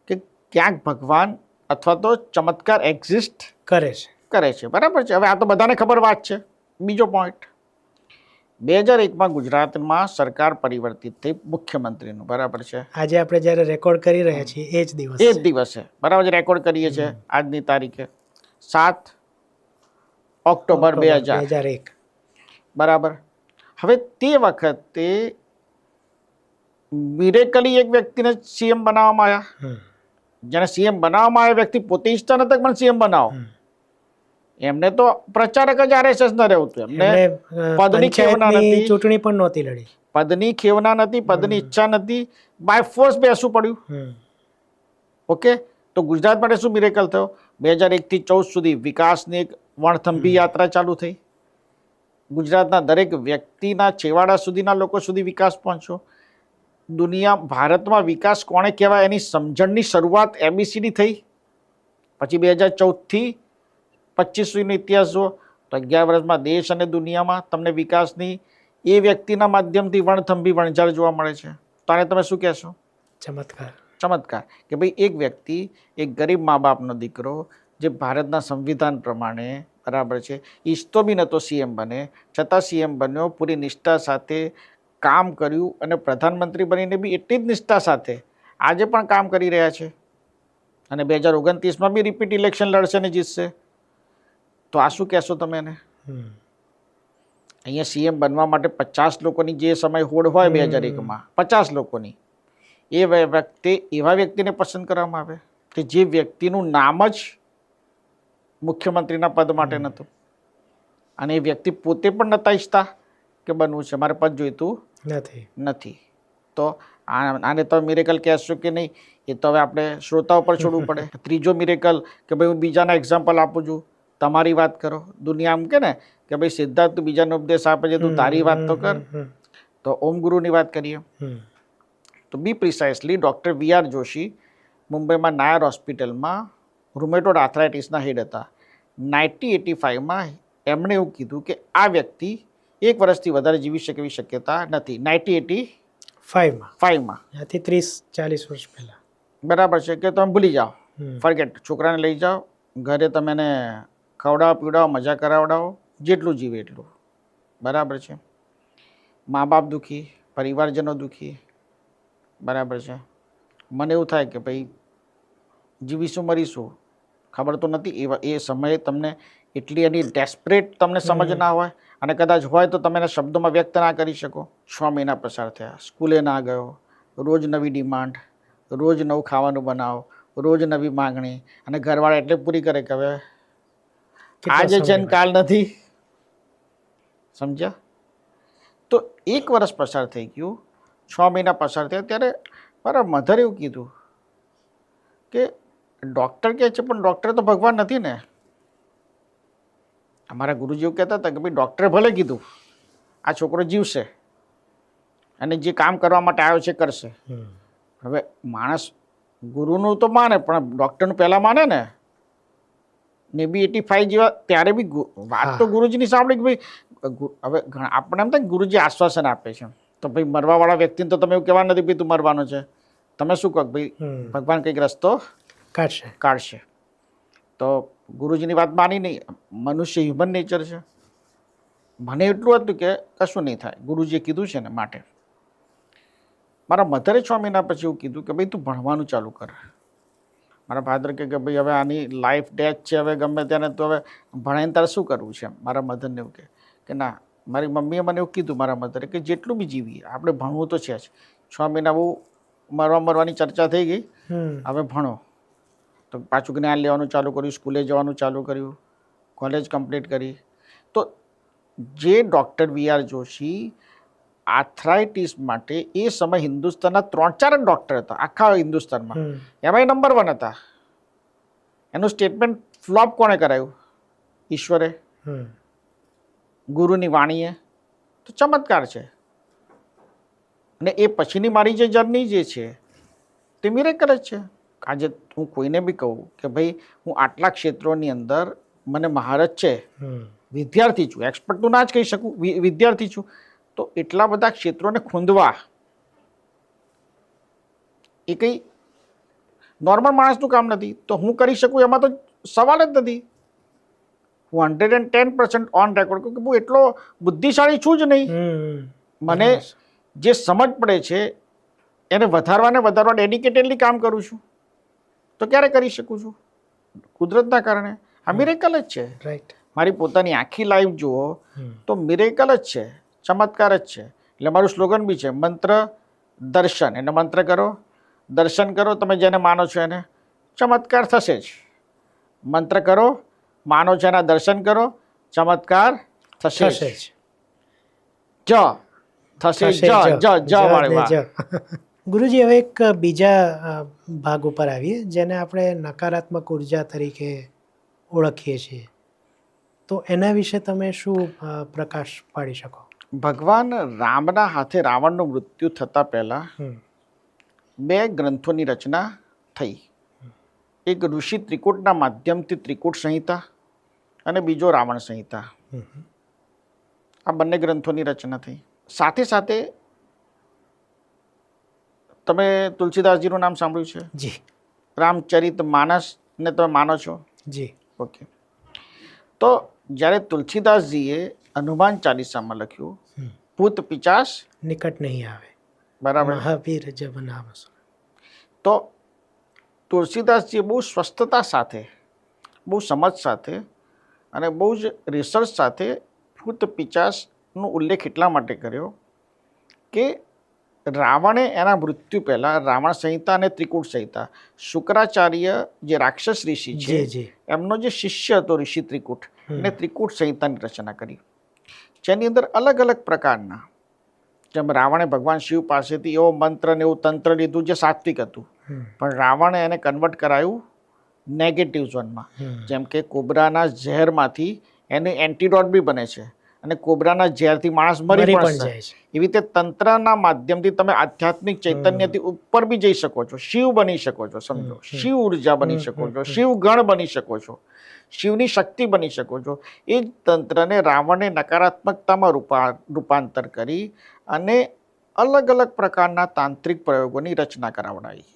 કે ક્યાંક ભગવાન અથવા તો ચમત્કાર એક્ઝિસ્ટ કરે છે. બરાબર છે. હવે આ તો બધાને ખબર વાત છે. બીજો પોઈન્ટ, 2001માં ગુજરાતમાં સરકાર પરિવર્તિત થઈ મુખ્યમંત્રીનું. બરાબર છે. આજે આપણે જ્યારે રેકોર્ડ કરી રહ્યા છીએ એ જ દિવસે બરાબર છે, રેકોર્ડ કરીએ છીએ આજની તારીખે 7 ઓક્ટોબર 2001. બરાબર. હવે તે વખતે મિરેકલી એક વ્યક્તિને સીએમ બનાવવામાં આવ્યા. જેને સીએમ બનાવવામાં આવ્યા વ્યક્તિ પોતે ઈચ્છતા નતા પણ સીએમ બનાવો. એમને તો પ્રચારક જ આરએસએસ ન રહેવું હતું. એમને પદની ખેવના નથી, ચૂંટણી પણ નહોતી લડી, પદની ખેવના નથી, પદની ઈચ્છા નથી, બાય ફોર્સ બેસવું પડ્યું. ઓકે. તો ગુજરાત માટે શું મિરેકલ થયો? 2001 થી 14 સુધી વિકાસની એક વણથંભી યાત્રા ચાલુ થઈ. ગુજરાતના દરેક વ્યક્તિના છેવાડા સુધીના લોકો સુધી વિકાસ પહોંચ્યો. દુનિયા ભારતમાં વિકાસ કોણે કહેવાય એની સમજણની શરૂઆત એબીસીડી થઈ. પછી 2014 થી 25 સુધીનો ઇતિહાસ જુઓ તો 11 વર્ષમાં દેશ અને દુનિયામાં તમને વિકાસની એ વ્યક્તિના માધ્યમથી વણથંભી વણઝાર જોવા મળે છે. તો આને તમે શું કહેશો? ચમત્કાર. કે ભાઈ એક વ્યક્તિ, એક ગરીબ મા બાપનો દીકરો જે ભારતના સંવિધાન પ્રમાણે બરાબર છે ઈચ્છતો બી નહોતો સીએમ બને, છતાં સીએમ બન્યો, પૂરી નિષ્ઠા સાથે કામ કર્યું, અને પ્રધાનમંત્રી બનીને બી એટલી જ નિષ્ઠા સાથે આજે પણ કામ કરી રહ્યા છે. અને 2029માં બી રિપીટ ઇલેક્શન લડશે ને જીતશે. તો આ શું કહેશો તમે એને? અહીંયા સીએમ બનવા માટે 50 લોકોની જે સમય હોડ હોય 2001માં 50 લોકોની, એ વ્યક્તિ એવા વ્યક્તિને પસંદ કરવામાં આવે કે જે વ્યક્તિનું નામ જ મુખ્યમંત્રીના પદ માટે નહોતું, અને એ વ્યક્તિ પોતે પણ નહોતા ઈચ્છતા કે બનવું છે, મારે પદ જોઈતું નથી. તો આને તો મિરેકલ કહેશો કે નહીં, એ તો હવે આપણે શ્રોતાઓ પર છોડવું પડે. ત્રીજો મિરેકલ કે ભાઈ હું બીજાના એક્ઝામ્પલ આપું છું, તમારી વાત કરો. દુનિયા એમ કે ને કે ભાઈ સિદ્ધાર્થ તું બીજાનો ઉપદેશ આપે છે, તું તારી વાત તો કર. તો ઓમ ગુરુની વાત કરીએ તો બી પ્રિસાઇસલી ડૉક્ટર વી.આર. જોશી મુંબઈમાં નાયર હોસ્પિટલમાં રૂમેટોડ આર્થરાઇટિસના હેડ હતા. 1985માં એમણે એવું કીધું કે આ વ્યક્તિ 1 વર્ષથી વધારે જીવી શકે એવી શક્યતા નથી. 1985માં, ત્યાંથી 30-40 વર્ષ પહેલા. બરાબર છે, કે તમે ભૂલી જાઓ, ફરગેટ. છોકરાને લઈ જાઓ ઘરે, તમે એને ખવડાવો પીવડાવો, મજા કરાવડાવો, જેટલું જીવે એટલું. બરાબર છે. મા બાપ દુઃખી, પરિવારજનો દુઃખી. બરાબર છે. મને એવું થાય કે ભાઈ જીવીશું મરીશું ખબર તો નથી. એ સમયે તમને એટલી એની ડેસ્પરેટ તમને સમજ ના હોય, અને કદાચ હોય તો તમે એના શબ્દોમાં વ્યક્ત ના કરી શકો. 6 મહિના પસાર થયા, સ્કૂલે ના ગયો, રોજ નવી ડિમાન્ડ, રોજ નવું ખાવાનું બનાવો, રોજ નવી માગણી, અને ઘરવાળા એટલે પૂરી કરે કે હવે આજે છે ને કાલ નથી. સમજ્યા? તો 1 વર્ષ પસાર થઈ ગયું, 6 મહિના પસાર થયા, ત્યારે મારા મધરે એવું કીધું કે ડૉક્ટર કહે છે પણ ડૉક્ટર તો ભગવાન નથી ને. અમારા ગુરુજી એવું કહેતા હતા કે ભાઈ ડૉક્ટરે ભલે કીધું આ છોકરો જીવશે અને જે કામ કરવા માટે આવ્યો છે કરશે. હવે માણસ ગુરુનું તો માને પણ ડૉક્ટરનું પહેલાં માને ને. બી 85 જેવા ત્યારે બી વાત તો ગુરુજીની સાંભળી કે ભાઈ હવે આપણે એમ થાય કે ગુરુજી આશ્વાસન આપે છે, તો ભાઈ મરવાવાળા વ્યક્તિને તો તમે એવું કહેવા નથી ભાઈ તું મરવાનો છે. તમે શું કહો ભાઈ ભગવાન કંઈક રસ્તો કાઢશે. તો ગુરુજીની વાત માની નહીં. મનુષ્ય હ્યુમન નેચર છે. મને એટલું હતું કે કશું નહીં થાય, ગુરુજીએ કીધું છે ને માટે. મારા મધરે 6 મહિના પછી એવું કીધું કે ભાઈ તું ભણવાનું ચાલુ કર. મારા ફાધર કે ભાઈ હવે આની લાઈફ ડેથ છે, હવે ગમે ત્યારે તો હવે ભણાઈને તારે શું કરવું છે. મારા મધરને એવું કે ના, મારી મમ્મીએ મને એવું કીધું, મારા મધરે, કે જેટલું બી જીવીએ આપણે ભણવું તો છે જ. 6 મહિના બહુ મરવાની ચર્ચા થઈ ગઈ, હવે ભણો. તો પાછું જ્ઞાન લેવાનું ચાલુ કર્યું, સ્કૂલે જવાનું ચાલુ કર્યું, કોલેજ કમ્પ્લીટ કરી. તો જે ડૉક્ટર વી.આર. જોશી આર્થરાઇટિસ માટે એ સમય હિન્દુસ્તાનના 3-4 જ ડૉક્ટર હતા આખા હિન્દુસ્તાનમાં, એમાં નંબર 1 હતા. એનું સ્ટેટમેન્ટ ફ્લોપ કોણે કરાયું? ઈશ્વરે, ગુરુની વાણીએ. તો ચમત્કાર છે. અને એ પછીની મારી જે જર્ની જે છે તે મિરેકલ જ છે. આજે હું કોઈને બી કહું કે ભાઈ હું આટલા ક્ષેત્રોની અંદર મને મહારત છે, વિદ્યાર્થી છું, એક્સપર્ટ તો ના જ કહી શકું, વિદ્યાર્થી છું, તો એટલા બધા ક્ષેત્રોને ખૂંદવા એ કંઈ નોર્મલ માણસનું કામ નથી. તો હું કરી શકું એમાં તો સવાલ જ નથી. હું 110% ઓન રેકોર્ડ કહું કે હું એટલો બુદ્ધિશાળી છું જ નહીં. મને જે સમજ પડે છે એને વધારવા ડેડિકેટેડલી કામ કરું છું. તો ક્યારે કરી શકું છું? કુદરતના કારણે. આ મિરેકલ જ છે. રાઈટ. મારી પોતાની આખી લાઈફ જુઓ તો મિરેકલ જ છે, ચમત્કાર જ છે. એટલે મારું સ્લોગન બી છે, મંત્ર દર્શન. એટલે મંત્ર કરો, દર્શન કરો, તમે જેને માનો છો એને, ચમત્કાર થશે જ. મંત્ર કરો, માનો છો એના દર્શન કરો, ચમત્કાર થશે જ. જ થશે જ વાળી વાત. ગુરુજી, હવે એક બીજા ભાગ ઉપર આવીએ જેને આપણે નકારાત્મક ઉર્જા તરીકે ઓળખીએ છીએ. તો એના વિશે તમે શું પ્રકાશ પાડી શકો? ભગવાન રામના હાથે રાવણનું મૃત્યુ થતાં પહેલાં 2 ગ્રંથોની રચના થઈ. એક ઋષિ ત્રિકૂટના માધ્યમથી ત્રિકૂટ સંહિતા અને બીજો રાવણ સંહિતા. આ બંને ગ્રંથોની રચના થઈ. સાથે સાથે તમે તુલસીદાસજીનું નામ સાંભળ્યું છે? જી. રામચરિત માનસને તમે માનો છો? જી. ઓકે. તો જ્યારે તુલસીદાસજીએ હનુમાન ચાલીસામાં લખ્યું, ભૂત પિચાસ નિકટ નહીં આવે, બરાબર, મહાવીર જબ નામ. તો તુલસીદાસજીએ બહુ સ્વસ્થતા સાથે, બહુ સમજ સાથે અને બહુ જ રિસર્ચ સાથે ભૂત પિચાસનો ઉલ્લેખ એટલા માટે કર્યો કે રાવણે એના મૃત્યુ પહેલાં રાવણ સંહિતા અને ત્રિકૂટ સંહિતા, શુક્રાચાર્ય જે રાક્ષસ ઋષિ છે એમનો જે શિષ્ય હતો ઋષિ ત્રિકૂટ, એને ત્રિકૂટ સંહિતાની રચના કરી, જેની અંદર અલગ અલગ પ્રકારના, જેમ રાવણે ભગવાન શિવ પાસેથી એવો મંત્ર ને એવું તંત્ર લીધું જે સાત્વિક હતું, પણ રાવણે એને કન્વર્ટ કરાયું નેગેટિવ ઝોનમાં. જેમ કે કોબરાના ઝેરમાંથી એનું એન્ટીડોટ બી બને છે અને કોબરાના ઝેરથી માણસ મરી પણ જાય છે. એવી રીતે તંત્રના માધ્યમથી તમે આધ્યાત્મિક ચૈતન્યથી ઉપર બી જઈ શકો છો, શિવ બની શકો છો, સમજો, શિવ ઉર્જા બની શકો છો, શિવ ગણ બની શકો છો, શિવની શક્તિ બની શકો છો. એ જ તંત્રને રાવણે નકારાત્મકતામાં રૂપાંતર કરી અને અલગ અલગ પ્રકારના તાંત્રિક પ્રયોગોની રચના કરાવડાવી,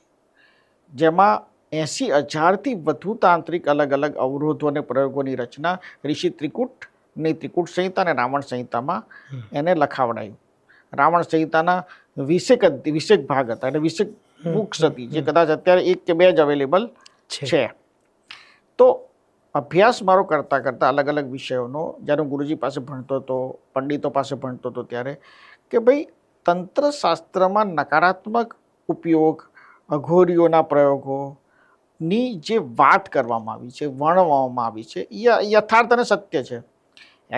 જેમાં 80,000થી વધુ તાંત્રિક અલગ અલગ અવરોધો અને પ્રયોગોની રચના ઋષિ ત્રિકૂટની ત્રિકૂટ સંહિતા અને રાવણ સંહિતામાં એને લખાવડાયું. રાવણ સંહિતાના 20 ભાગ હતા એટલે 20 બુક્સ હતી, જે કદાચ અત્યારે 1 કે 2 જ અવેલેબલ છે. તો અભ્યાસ મારો કરતાં કરતાં અલગ અલગ વિષયોનો, જ્યારે હું ગુરુજી પાસે ભણતો હતો, પંડિતો પાસે ભણતો હતો, ત્યારે કે ભાઈ તંત્રશાસ્ત્રમાં નકારાત્મક ઉપયોગ, અઘોરીઓના પ્રયોગોની જે વાત કરવામાં આવી છે, વર્ણવવામાં આવી છે, એ યથાર્થ અને સત્ય છે.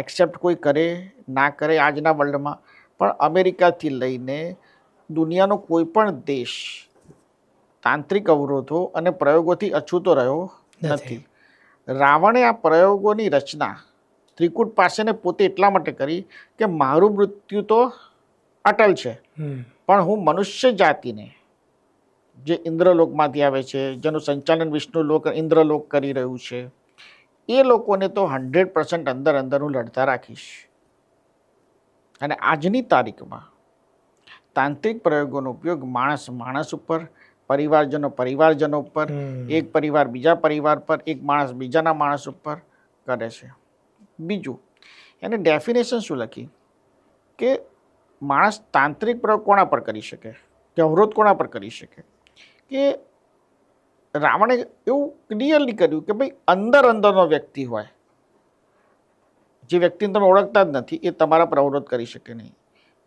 એક્સેપ્ટ કોઈ કરે ના કરે આજના વર્લ્ડમાં, પણ અમેરિકાથી લઈને દુનિયાનો કોઈ પણ દેશ તાંત્રિક અવરોધો અને પ્રયોગોથી અછૂતો રહ્યો નથી. રાવણે આ પ્રયોગોની રચના ત્રિકૂટ પાસેને પોતે એટલા માટે કરી કે મારું મૃત્યુ તો અટલ છે, પણ હું મનુષ્ય જાતિને, જે ઇન્દ્રલોકમાંથી આવે છે, જેનું સંચાલન વિષ્ણુ લોક ઇન્દ્રલોક કરી રહ્યું છે, એ લોકોને તો 100% અંદર અંદર હું લડતા રાખીશ. અને આજની તારીખમાં તાંત્રિક પ્રયોગોનો ઉપયોગ માણસ ઉપર, પરિવારજનો ઉપર, એક પરિવાર બીજા પરિવાર પર, એક માણસ બીજાના માણસ ઉપર કરે છે. બીજું, એને ડેફિનેશન શું લખી કે માણસ તાંત્રિક પ્રયોગ કોના પર કરી શકે, કે અવરોધ કોના પર કરી શકે, કે રાવણે એવું ક્લિયરલી કર્યું કે ભાઈ અંદરનો વ્યક્તિ હોય, જે વ્યક્તિને તમે ઓળખતા જ નથી, એ તમારા પર અવરોધ કરી શકે નહીં.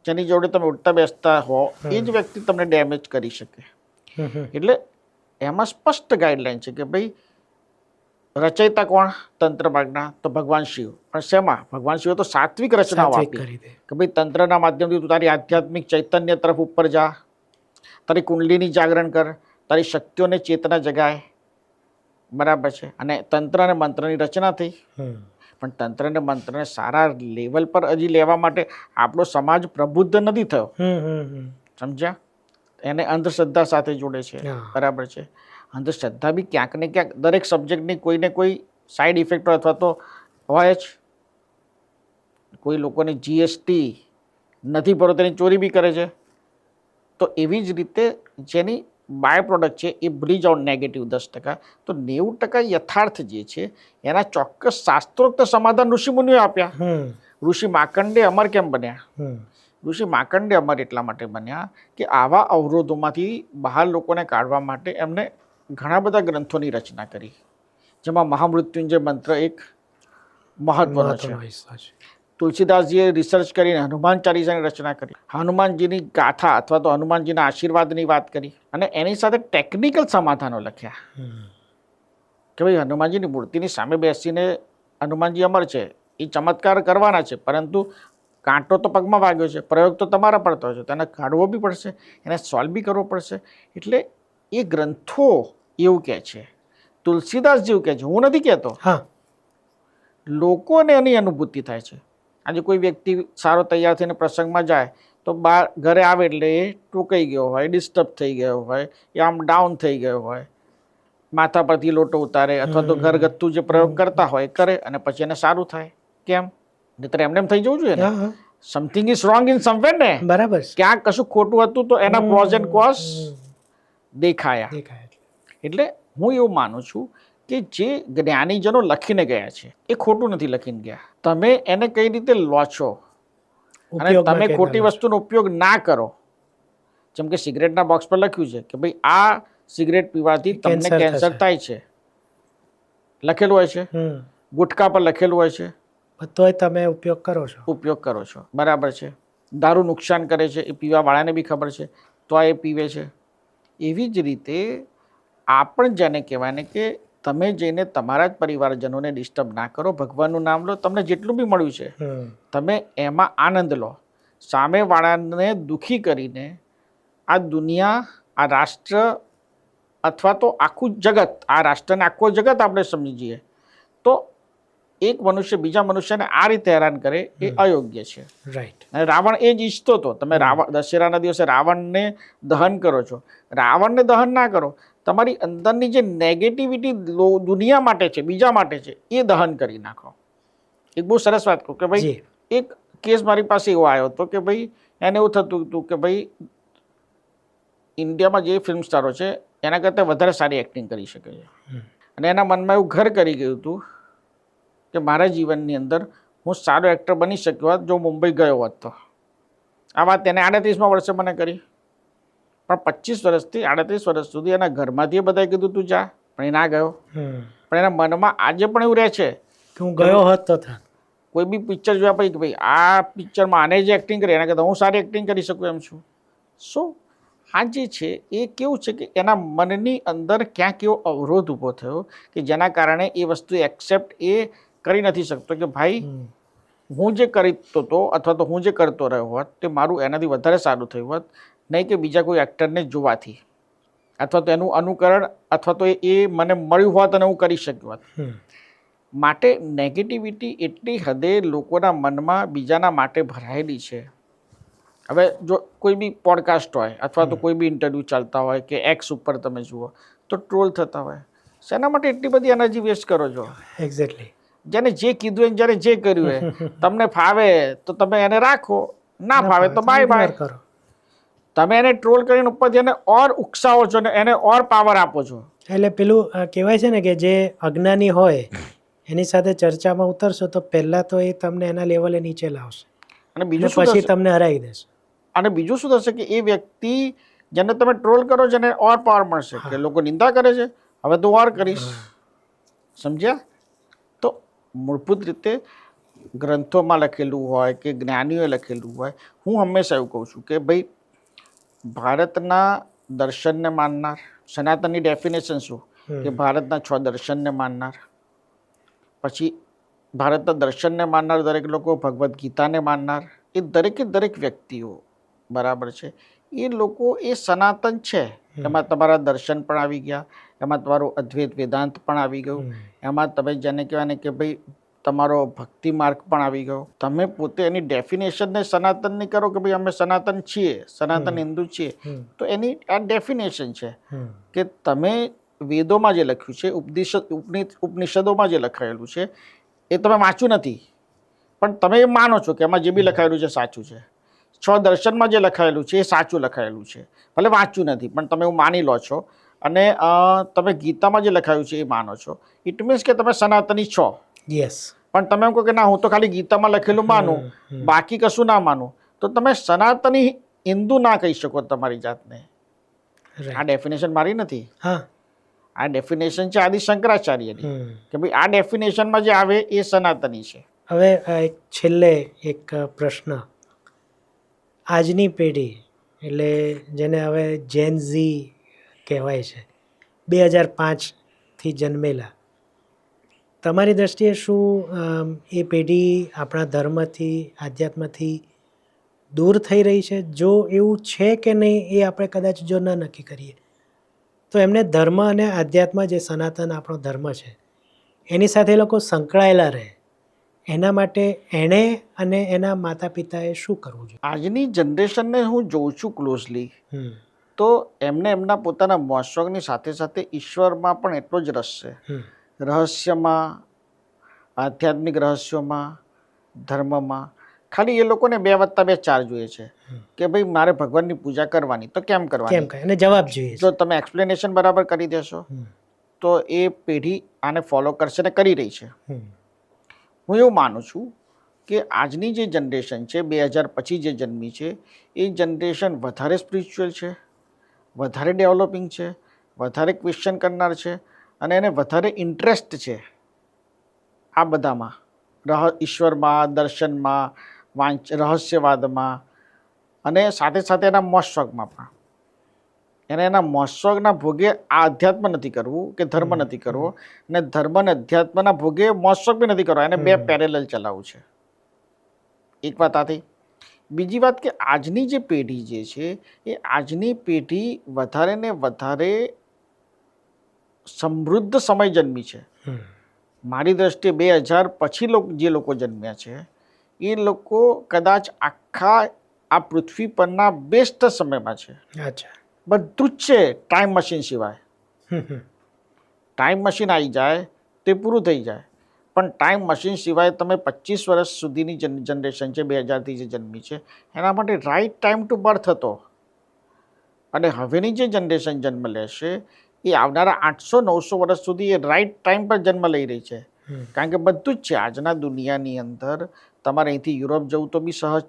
જેની જોડે તમે ઉઠતા બેસતા હો એ જ વ્યક્તિ તમને ડેમેજ કરી શકે. એટલે એમાં સ્પષ્ટ ગાઈડલાઈન છે કે ભાઈ રચયિતા કોણ તંત્ર માર્ગના, તો ભગવાન શિવ. પણ શેમાં? ભગવાન શિવે તો સાત્વિક રચનાઓ આપી કે ભાઈ તંત્રના માધ્યમથી તું તારી આધ્યાત્મિક ચૈતન્ય તરફ ઉપર જા, તારી કુંડલીની જાગરણ કર, તારી શક્તિઓને ચેતના જગાય, બરાબર છે. અને તંત્ર અને મંત્રની રચના થઈ, પણ તંત્ર અને મંત્રને સારા લેવલ પર હજી લેવા માટે આપણો સમાજ પ્રબુદ્ધ નથી થયો, સમજ્યા? એને અંધશ્રદ્ધા સાથે જોડે છે, બરાબર છે. અંધશ્રદ્ધા બી ક્યાંક ને ક્યાંક દરેક સબ્જેક્ટની કોઈને કોઈ સાઈડ ઇફેક્ટ અથવા તો હોય જ. કોઈ લોકોને GST નથી ભરો તેની ચોરી બી કરે છે. તો એવી જ રીતે જેની બાય પ્રોડક્ટ છે એ ભૂલી જાઓ નેગેટિવ 10%, તો 90% યથાર્થ જે છે એના ચોક્કસ શાસ્ત્રોક્ત સમાધાન ઋષિમુનિઓએ આપ્યા. ઋષિ માર્કંડે અમર કેમ બન્યા? ઋષિ માર્કંડે અમર એટલા માટે બન્યા કે આવા અવરોધોમાંથી બહાર લોકોને કાઢવા માટે એમને ઘણા બધા ગ્રંથોની રચના કરી, જેમાં મહામૃત્યુંજય મંત્ર એક મહત્વનો છે. તુલસીદાસજીએ રિસર્ચ કરીને હનુમાન ચાલીસાની રચના કરી, હનુમાનજીની ગાથા અથવા તો હનુમાનજીના આશીર્વાદની વાત કરી, અને એની સાથે ટેકનિકલ સમાધાનો લખ્યા કે ભાઈ હનુમાનજીની મૂર્તિની સામે બેસીને હનુમાનજી અમર છે, એ ચમત્કાર કરવાના છે, પરંતુ કાંટો તો પગમાં વાગ્યો છે, પ્રયોગ તો તમારા પર થયો છે, તેને કાઢવો બી પડશે, એને સોલ્વ બી કરવો પડશે. એટલે એ ગ્રંથો એવું કહે છે, તુલસીદાસ જેવું કહે છે, હું નથી કહેતો, લોકોને એની અનુભૂતિ થાય છે. આજે કોઈ વ્યક્તિ સારો તૈયાર થઈને પ્રસંગમાં જાય તો બહાર ઘરે આવે એટલે એ ટોકાઈ ગયો હોય, ડિસ્ટર્બ થઈ ગયો હોય, એ આમ ડાઉન થઈ ગયો હોય, માથા પરથી લોટો ઉતારે અથવા તો ઘરગથ્થુ જે પ્રયોગ કરતા હોય કરે, અને પછી એને સારું થાય. કેમ? નહીતર એમને એમ થઈ જવું જોઈએ ને. Something is wrong in somewhere ને, બરાબર. ક્યાંક કશું ખોટું હતું તો એના પ્રોઝ એન્ડ કોઝ દેખાયા. એટલે હું એવું માનું છું કે જે જ્ઞાનીજનો લખીને ગયા છે એ ખોટું નથી લખીને ગયા. તમે એને કઈ રીતે લો છો અને તમે ખોટી વસ્તુનો ઉપયોગ ના કરો. જેમ કે સિગરેટના બોક્સ પર લખ્યું છે કે ભાઈ આ સિગરેટ પીવાથી તમને કેન્સર કેન્સર થશે. થાય છે, લખેલું હોય છે, ગુટખા પર લખેલું હોય છે, તોય તમે ઉપયોગ કરો છો. ઉપયોગ કરો છો, બરાબર છે. દારૂ નુકસાન કરે છે એ પીવાવાળાને બી ખબર છે, તો આ એ પીવે છે. એવી જ રીતે આ પણ જેને કહેવાય ને કે તમે જઈને તમારા જ પરિવારજનોને ડિસ્ટર્બ ના કરો, ભગવાનનું નામ લો, તમને જેટલું બી મળ્યું છે તમે એમાં આનંદ લો. સામેવાળાને દુઃખી કરીને આ દુનિયા, આ રાષ્ટ્ર અથવા તો આખું જગત, આ રાષ્ટ્રને આખું જગત આપણે સમજીએ તો એક મનુષ્ય બીજા મનુષ્યને આ રીતે હેરાન કરે એ અયોગ્ય છે. રાઈટ. અને રાવણ એ જ ઈચ્છતો હતો. તમે દશેરાના દિવસે રાવણને દહન કરો છો, રાવણને દહન ના કરો, તમારી અંદરની જે નેગેટિવિટી દુનિયા માટે છે, બીજા માટે છે, એ દહન કરી નાખો. એક બહુ સરસ વાત કહું કે ભાઈ, એક કેસ મારી પાસે એવો આવ્યો હતો કે ભાઈ એને એવું થતું હતું કે ભાઈ ઇન્ડિયામાં જે ફિલ્મ સ્ટારો છે એના કરતાં વધારે સારી એક્ટિંગ કરી શકે છે. અને એના મનમાં એવું ઘર કરી ગયું હતું કે મારા જીવનની અંદર હું સારો એક્ટર બની શક્યો હોત જો મુંબઈ ગયો હોત તો. આ વાત એને 38મા વર્ષે મને કરી, પણ 25 વર્ષથી 38 વર્ષ સુધી એના ઘરમાંથી બધાએ કીધું તું જા, પણ એ ના ગયો. પણ એના મનમાં આજે પણ એવું રહે છે કે હું ગયો હોત તો થાત. કોઈ બી પિક્ચર જોયા પછી કે ભાઈ આ પિક્ચરમાં આને જે એક્ટિંગ કરી એના કરતાં હું સારી એક્ટિંગ કરી શકું એમ છું. સો આ જે છે એ કેવું છે કે એના મનની અંદર ક્યાંક એવો અવરોધ ઊભો થયો કે જેના કારણે એ વસ્તુ એક્સેપ્ટ એ કરી નથી શકતો કે ભાઈ હું જે કરતો હતો અથવા તો હું જે કરતો રહ્યો હોત તે મારું એનાથી વધારે સારું થયું હોત, નહીં કે બીજા કોઈ એક્ટરને જોવાથી અથવા તો એનું અનુકરણ અથવા તો એ મને મળ્યું હોત અને હું કરી શક્યો હોત. માટે નેગેટિવિટી એટલી હદે લોકોના મનમાં બીજાના માટે ભરાયેલી છે. હવે જો કોઈ બી પોડકાસ્ટ હોય અથવા તો કોઈ બી ઇન્ટરવ્યૂ ચાલતા હોય કે એક્સ ઉપર તમે જુઓ તો ટ્રોલ થતા હોય. શેના માટે એટલી બધી એનર્જી વેસ્ટ કરો છો? એક્ઝેક્ટલી. જેને જે કીધું એને જ્યારે જે કર્યું હોય તમને ફાવે તો તમે એને રાખો, ના ફાવે તો બાય બાય. કરો. તમે એને ટ્રોલ કરીને ઉપરથી એને ઓર ઉકસાવો છો ને એને ઓર પાવર આપો છો. એટલે પેલું કહેવાય છે ને કે જે અજ્ઞાની હોય એની સાથે ચર્ચામાં ઉતરશો તો પહેલા તો એ તમને એના લેવલે નીચે લાવશે અને બીજું શું પછી થશે? તમને હરાવી દેશે. અને બીજું શું થશે કે એ વ્યક્તિ જેને તમે ટ્રોલ કરો છો એને ઓર પાવર મળશે કે લોકો નિંદા કરે છે, હવે તો ઓર કરીશ. સમજ્યા? તો મૂળભૂત રીતે ગ્રંથોમાં લખેલું હોય કે જ્ઞાનીઓએ લખેલું હોય, હું હંમેશા એવું કહું છું કે ભાઈ ભારતના દર્શનને માનનાર, સનાતનની ડેફિનેશન શું કે ભારતના 6 દર્શનને માનનાર, પછી ભારતના દર્શનને માનનાર દરેક લોકો, ભગવદ્ ગીતાને માનનાર, એ દરેકે દરેક વ્યક્તિઓ બરાબર છે, એ લોકો એ સનાતન છે. એમાં તમારા દર્શન પણ આવી ગયા, એમાં તમારું અદ્વૈત વેદાંત પણ આવી ગયું, એમાં તમે જેને કહેવાય ને કે ભાઈ તમારો ભક્તિ માર્ગ પણ આવી ગયો. તમે પોતે એની ડેફિનેશનને સનાતનની કરો કે ભાઈ અમે સનાતન છીએ, સનાતન હિન્દુ છીએ, તો એની આ ડેફિનેશન છે કે તમે વેદોમાં જે લખ્યું છે, ઉપનિષદોમાં જે લખાયેલું છે એ તમે વાંચ્યું નથી, પણ તમે એ માનો છો કે એમાં જે બી લખાયેલું છે સાચું છે. 6 દર્શનમાં જે લખાયેલું છે એ સાચું લખાયેલું છે, ભલે વાંચ્યું નથી પણ તમે એવું માની લો છો. અને તમે ગીતામાં જે લખાયું છે એ માનો છો. ઇટ મીન્સ કે તમે સનાતની છો. યસ. પણ તમે એમ કહો કે ના હું તો ખાલી ગીતામાં લખેલું માનું, બાકી કશું ના માનું, તો તમે સનાતની હિન્દુ ના કહી શકો તમારી જાતને. આ ડેફિનેશન મારી નથી, આ ડેફિનેશન છે આદિ શંકરાચાર્યની કે ભાઈ આ ડેફિનેશનમાં જે આવે એ સનાતની છે. હવે એક છેલ્લે એક પ્રશ્ન, આજની પેઢી એટલે જેને હવે જેન ઝી કહેવાય છે, 2005થી જન્મેલા, તમારી દ્રષ્ટિએ શું એ પેઢી આપણા ધર્મથી, આધ્યાત્મથી દૂર થઈ રહી છે? જો એવું છે કે નહીં એ આપણે કદાચ જો ન નક્કી કરીએ તો એમને ધર્મ અને આધ્યાત્મ જે સનાતન આપણો ધર્મ છે એની સાથે એ લોકો સંકળાયેલા રહે, એના માટે એણે અને એના માતા પિતાએ શું કરવું જોઈએ? આજની જનરેશનને હું જોઉં છું ક્લોઝલી, તો એમને એમના પોતાના મોજશોખની સાથે સાથે ઈશ્વરમાં પણ એટલો જ રસ છે. રહસ્યમાં, આધ્યાત્મિક રહસ્યોમાં, ધર્મમાં. ખાલી એ લોકોને 2+2 4 જોઈએ છે કે ભાઈ મારે ભગવાનની પૂજા કરવાની, તો કેમ કરવાની? અને જવાબ જોઈએ. જો તમે એક્સપ્લેનેશન બરાબર કરી દેશો તો એ પેઢી આને ફોલો કરશે ને કરી રહી છે. હું એવું માનું છું કે આજની જે જનરેશન છે, 2000 પછી જે જન્મી છે, એ જનરેશન વધારે સ્પિરિચ્યુઅલ છે, વધારે ડેવલપિંગ છે, વધારે ક્વેશ્ચન કરનાર છે અને એને વધારે ઇન્ટરેસ્ટ છે આ બધામાં, ઈશ્વરમાં, દર્શનમાં, રહસ્યવાદમાં અને સાથે સાથે એના મોજ શોખમાં પણ. એને એના મોજ શોખના ભોગે આ અધ્યાત્મ નથી કરવું કે ધર્મ નથી કરવો, અને ધર્મ અને અધ્યાત્મના ભોગે મોજ શોખ બી નથી કરવા. એને બે પેરેલલ ચલાવવું છે. એક વાત આ થઈ. બીજી વાત કે આજની જે પેઢી જે છે એ આજની પેઢી વધારે ને વધારે સમૃદ્ધ સમય જન્મી છે. મારી દ્રષ્ટિએ 2000 પછી જે લોકો જન્મ્યા છે એ લોકો કદાચ આખા આ પૃથ્વી પરના બેસ્ટ સમયમાં છે. અચ્છા. બધું જ છે ટાઈમ મશીન સિવાય. ટાઈમ મશીન આવી જાય તે પૂરું થઈ જાય, પણ ટાઈમ મશીન સિવાય તમે 25 વર્ષ સુધીની જનરેશન છે 2000થી જે જન્મી છે એના માટે રાઈટ ટાઈમ ટુ બર્થ હતો. અને હવેની જે જનરેશન જન્મ લેશે એ આવનારા 800-900 વર્ષ સુધી એ રાઈટ ટાઈમ પર જન્મ લઈ રહી છે. કારણ કે બધું જ છે આજના દુનિયાની અંદર. તમારે અહીંથી યુરોપ જવું તો બી સહજ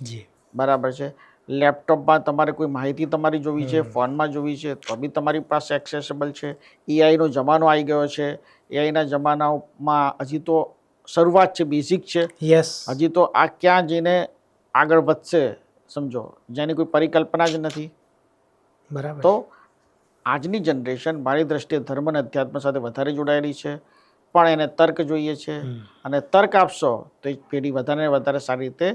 છે, બરાબર છે. લેપટોપમાં તમારે કોઈ માહિતી તમારી જોવી છે, ફોનમાં જોવી છે તો બી તમારી પાસે એક્સેસેબલ છે. એઆઈનો જમાનો આવી ગયો છે. એઆઈના જમાનામાં હજી તો શરૂઆત છે, બેઝિક છે. હજી તો આ ક્યાં જઈને આગળ વધશે સમજો, જેની કોઈ પરિકલ્પના જ નથી. બરાબર. તો આજની જનરેશન મારી દ્રષ્ટિએ ધર્મ અને અધ્યાત્મ સાથે વધારે જોડાયેલી છે, પણ એને તર્ક જોઈએ છે. અને તર્ક આપશો તો એ પેઢી વધારે ને વધારે સારી રીતે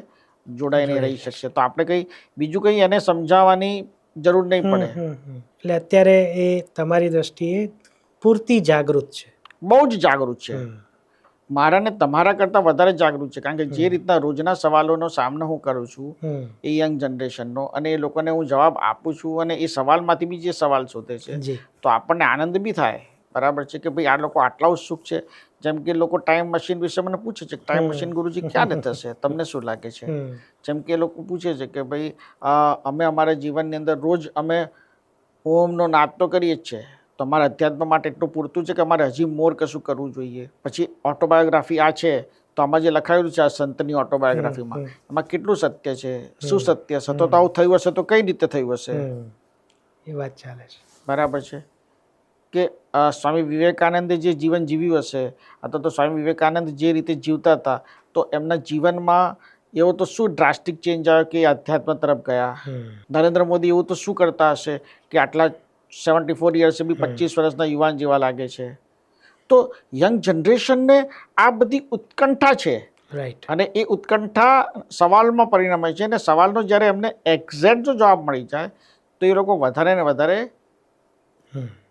જોડાઈને રહી શકશે. તો આપણે બીજું કંઈ એને સમજાવવાની જરૂર નહીં પડે. એટલે અત્યારે એ તમારી દ્રષ્ટિએ પૂરતી જાગૃત છે, બહુ જ જાગૃત છે. મારા ને તમારા કરતાં વધારે જાગૃત છે. કારણ કે જે રીતના રોજના સવાલોનો સામનો હું કરું છું એ યંગ જનરેશનનો, અને એ લોકોને હું જવાબ આપું છું, અને એ સવાલમાંથી બી જે સવાલ શોધે છે તો આપણને આનંદ બી થાય, બરાબર છે, કે ભાઈ આ લોકો આટલા ઉત્સુક છે. જેમ કે લોકો ટાઈમ મશીન વિશે મને પૂછે છે, ટાઈમ મશીન ગુરુજી ક્યારે થશે, તમને શું લાગે છે? જેમ કે એ લોકો પૂછે છે કે ભાઈ અમે અમારા જીવનની અંદર રોજ અમે ઓમનો નાદ તો કરીએ જ છે, તો અમારા અધ્યાત્મ માટે એટલું પૂરતું છે કે અમારે હજી મોર કશું કરવું જોઈએ. પછી ઓટોબાયોગ્રાફી આ છે તો આમાં જે લખાયેલું છે આ સંતની ઓટોબાયોગ્રાફીમાં, એમાં કેટલું સત્ય છે, શું સત્ય છે, તો આવું થયું હશે તો કઈ રીતે થયું હશે, એ વાત ચાલે છે, બરાબર છે. કે સ્વામી વિવેકાનંદે જે જીવન જીવ્યું હશે, અથવા તો સ્વામી વિવેકાનંદ જે રીતે જીવતા હતા, તો એમના જીવનમાં એવો તો શું ડ્રાસ્ટિક ચેન્જ આવ્યો કે અધ્યાત્મ તરફ ગયા. નરેન્દ્ર મોદી એવું તો શું કરતા હશે કે આટલા 74 યર્સે બી 25 વર્ષના યુવાન જેવા લાગે છે. તો યંગ જનરેશનને આ બધી ઉત્કંઠા છે, અને એ ઉત્કંઠા સવાલમાં પરિણમે છે. અને સવાલનો જ્યારે એમને એક્ઝેક્ટ જો જવાબ મળી જાય તો એ લોકો વધારે ને વધારે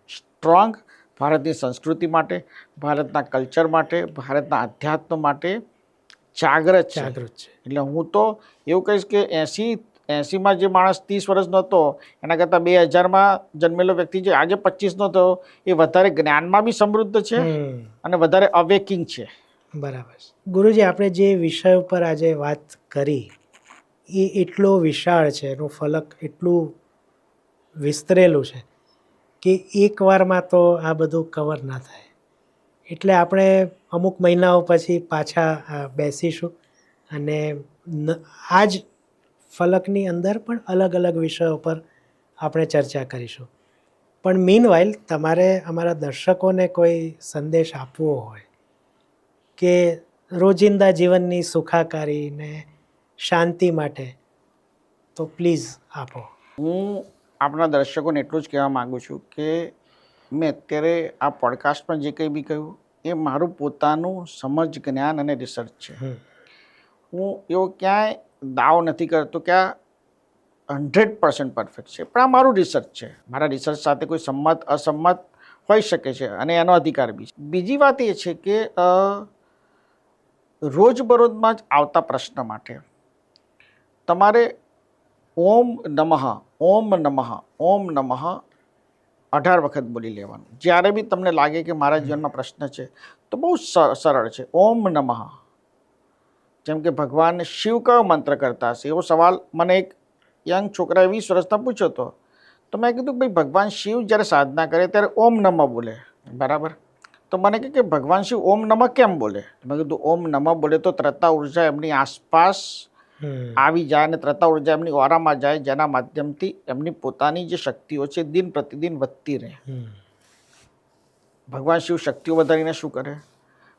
સ્ટ્રોંગ ભારતની સંસ્કૃતિ માટે, ભારતના કલ્ચર માટે, ભારતના અધ્યાત્મ માટે જાગૃત છે. એટલે હું તો એવું કહીશ કે 80માં જે માણસ 30 વર્ષનો હતો એના કરતાં 2000માં જન્મેલો વ્યક્તિ જે આજે 25નો થયો એ વધારે જ્ઞાનમાં બી સમૃદ્ધ છે અને વધારે અવેકિંગ છે. બરાબર. ગુરુજી, આપણે જે વિષય ઉપર આજે વાત કરી એ એટલો વિશાળ છે, એનું ફલક એટલું વિસ્તરેલું છે કે એક વારમાં તો આ બધું કવર ના થાય. એટલે આપણે અમુક મહિનાઓ પછી પાછા બેસીશું અને આ જ ફલકની અંદર પણ અલગ અલગ વિષયો પર આપણે ચર્ચા કરીશું. પણ મીનવાઇલ તમારે અમારા દર્શકોને કોઈ સંદેશ આપવો હોય કે રોજિંદા જીવનની સુખાકારી ને શાંતિ માટે, તો પ્લીઝ આપો. હું આપણા દર્શકોને એટલું જ કહેવા માગું છું કે મેં અત્યારે આ પોડકાસ્ટમાં જે કંઈ બી કહ્યું એ મારું પોતાનું સમજ, જ્ઞાન અને રિસર્ચ છે. હું એવો ક્યાંય દાવો નથી કરતો કે આ 100% પરફેક્ટ છે, પણ આ મારું રિસર્ચ છે. મારા રિસર્ચ સાથે કોઈ સંમત અસંમત હોઈ શકે છે અને એનો અધિકાર બી છે. બીજી વાત એ છે કે રોજબરોજમાં જ આવતા પ્રશ્ન માટે તમારે ઓમ નમઃ, ઓમ નમઃ, ઓમ નમઃ 18 વખત બોલી લેવાનું. જ્યારે બી તમને લાગે કે મારા જીવનમાં પ્રશ્ન છે તો બહુ સરળ છે, ઓમ નમઃ. જેમ કે ભગવાન શિવ કયો મંત્ર કરતા હશે, એવો સવાલ મને એક યંગ છોકરાએ 20 વર્ષના પૂછ્યો હતો. તો મેં કીધું ભાઈ ભગવાન શિવ જ્યારે સાધના કરે ત્યારે ઓમ નમઃ બોલે, બરાબર. તો મને કહે કે ભગવાન શિવ ઓમ નમઃ કેમ બોલે? મેં કીધું ઓમ નમઃ બોલે તો ત્રતા ઉર્જા એમની આસપાસ આવી જાય અને ત્રતા ઉર્જા એમની ઓરામાં જાય, જેના માધ્યમથી એમની પોતાની જે શક્તિઓ છે દિન પ્રતિદિન વધતી રહે. ભગવાન શિવ શક્તિઓ વધારીને શું કરે?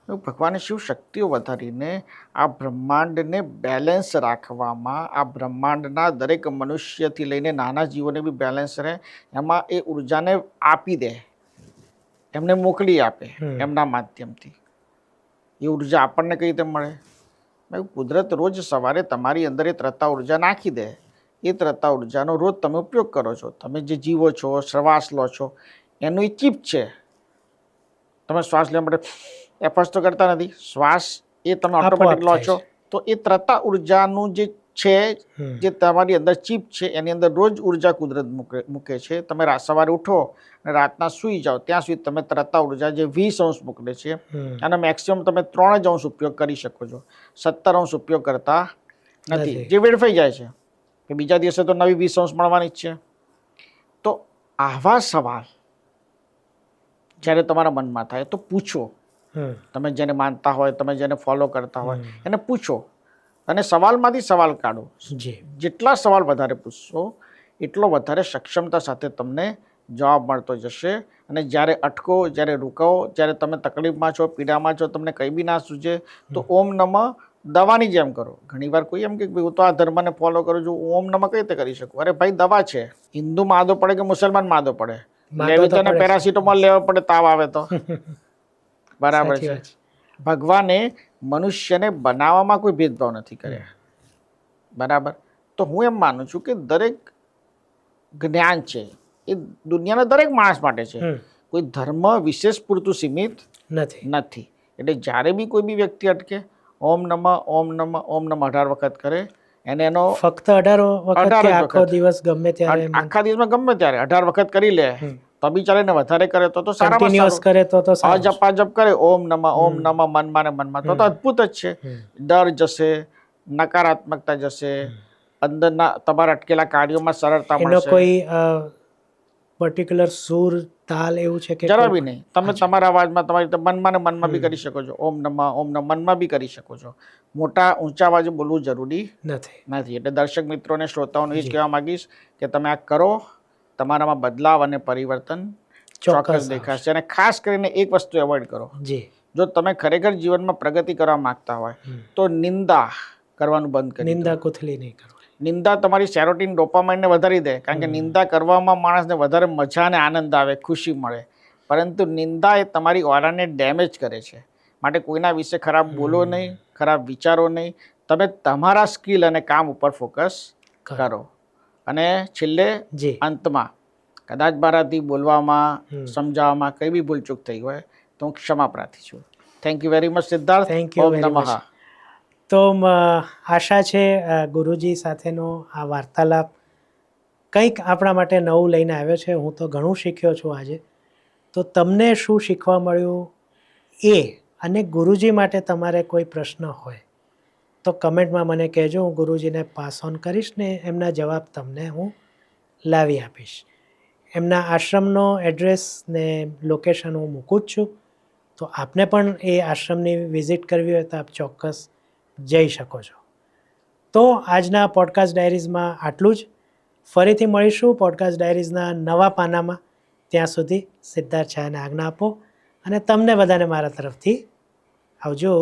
ભગવાને શિવ શક્તિઓ વધારીને આ બ્રહ્માંડને બેલેન્સ રાખવામાં, આ બ્રહ્માંડના દરેક મનુષ્યથી લઈને નાના જીવોને બી બેલેન્સ રહે, એમાં એ ઉર્જાને આપી દે, એમને મોકલી આપે એમના માધ્યમથી. એ ઉર્જા આપણને કઈ રીતે મળે? કુદરત રોજ સવારે તમારી અંદર એ ત્રતા ઉર્જા નાખી દે. એ ત્રતા ઉર્જાનો રોજ તમે ઉપયોગ કરો છો. તમે જે જીવો છો, શ્વાસ લો છો, એનું એ ચીપ છે. તમે શ્વાસ લેવા માટે એફર્ટ્સ તો કરતા નથી, શ્વાસ એ તમે ઓટોમેટિક લો છો. તો એ ત્રતા ઉર્જાનું જે છે, જે તમારી અંદર ચીપ છે, એની અંદર રોજ ઉર્જા કુદરત મૂકે છે. તમે સવારે ઉઠો અને રાતના સૂઈ જાઓ ત્યાં સુધી તમે ત્રતા ઉર્જા જે 20 અંશ મોકલે છે, અને મેક્સિમમ તમે 3 જ અંશ ઉપયોગ કરી શકો છો. 17 અંશ ઉપયોગ કરતા નથી, જે વેડફાઈ જાય છે કે બીજા દિવસે તો નવી 20 અંશ મળવાની જ છે. તો આવા સવાલ જ્યારે તમારા મનમાં થાય તો પૂછો. તમે જેને માનતા હોય, તમે જેને ફોલો કરતા હોય, એને પૂછો અને સવાલમાંથી સવાલ કાઢો. જેટલા સવાલ વધારે પૂછશો એટલો વધારે સક્ષમતા સાથે તમને જવાબ મળતો જશે. અને જ્યારે અટકો, જ્યારે રૂકાવો, જ્યારે તમે તકલીફમાં છો, પીડામાં છો, તમને કંઈ બી ના સૂઝે તો ઓમ નમઃ દવાની જેમ કરો. ઘણીવાર કોઈ એમ કે હું તો આ ધર્મને ફોલો કરું છું, ઓમ નમઃ કઈ રીતે કરી શકું? અરે ભાઈ, દવા છે. હિન્દુમાં આદો પડે કે મુસલમાનમાં આદો પડે? લેવી તને પેરાસિટામોલ લેવા પડે તાવ આવે તો. બરાબર છે. ભગવાને મનુષ્યને બનાવવામાં કોઈ ભેદભાવ નથી કર્યા. બરાબર. તો હું એમ માનું છું કે દરેક જ્ઞાન છે એ દુનિયાના દરેક માણસ માટે છે. કોઈ ધર્મ વિશેષ પૂરતું સીમિત નથી. એટલે જ્યારે બી કોઈ બી વ્યક્તિ અટકે, ઓમ નમઃ ઓમ નમઃ ઓમ નમઃ 18 વખત કરે, એને એનો ફક્ત 18 વખત આખો દિવસ ગમે ત્યારે, આખા દિવસમાં ગમે ત્યારે 18 વખત કરી લે તો બી ચાલે ને. વધારે કરે તો સારામાં સારું. કરે તો અજપ કરે ઓમ નમઃ મનમાં ને મનમાં, તો અદ્ભુત જ છે. ડર જશે, નકારાત્મકતા જશે, અંદરના તમારા અટકેલા કાર્યોમાં સરળતા મળશે. કોઈ પર્ટિક્યુલર સૂર, તાલ એવું છે કે જરા બી નહીં. તમે તમારા અવાજમાં તમારી મનમાં ને મનમાં બી કરી શકો છો. ઓમ નમઃ મનમાં બી કરી શકો છો. મોટા ઊંચા અવાજે બોલવું જરૂરી નથી. એટલે દર્શક મિત્રોને, શ્રોતાઓને એ જ કહેવા માંગીશ કે તમે આ કરો, તમારામાં બદલાવ અને પરિવર્તન ચોક્કસ દેખાશે. અને ખાસ કરીને એક વસ્તુ એવોઇડ કરો. જો તમે ખરેખર જીવનમાં પ્રગતિ કરવા માંગતા હોય તો નિંદા કરવાનું બંધ કરી દો. નિંદા કુથલી નહીં કરો. નિંદા તમારી સેરોટીન, ડોપામાઇનને વધારી દે. કારણ કે નિંદા કરવામાં માણસને વધારે મજા અને આનંદ આવે, ખુશી મળે. પરંતુ નિંદા એ તમારી ઓરાને ડેમેજ કરે છે. માટે કોઈના વિશે ખરાબ બોલો નહીં, ખરાબ વિચારો નહીં. તમે તમારા સ્કિલ અને કામ ઉપર ફોકસ કરો. અને છેલ્લે અંતમાં કદાચ મારાથી બોલવામાં, સમજાવવામાં કંઈ બી ભૂલચૂક થઈ હોય તો હું ક્ષમા પ્રાર્થી છું. Thank you very much Siddharth. Thank you very much. તો આશા છે ગુરુજી સાથેનો આ વાર્તાલાપ કંઈક આપણા માટે નવું લઈને આવ્યો છે. હું તો ઘણું શીખ્યો છું આજે. તો તમને શું શીખવા મળ્યું એ, અને ગુરુજી માટે તમારે કોઈ પ્રશ્ન હોય તો કમેન્ટમાં મને કહેજો. હું ગુરુજીને પાસ ઓન કરીશ ને એમના જવાબ તમને હું લાવી આપીશ. એમના આશ્રમનો એડ્રેસ ને લોકેશન હું મૂકું જ છું. તો આપને પણ એ આશ્રમની વિઝિટ કરવી હોય તો આપ ચોક્કસ જઈ શકો છો. તો આજના પોડકાસ્ટ ડાયરીઝમાં આટલું જ. ફરીથી મળીશું પોડકાસ્ટ ડાયરીઝના નવા પાનામાં. ત્યાં સુધી સિદ્ધાર્થ શાહને આજ્ઞા આપો અને તમને બધાને મારા તરફથી આવજો.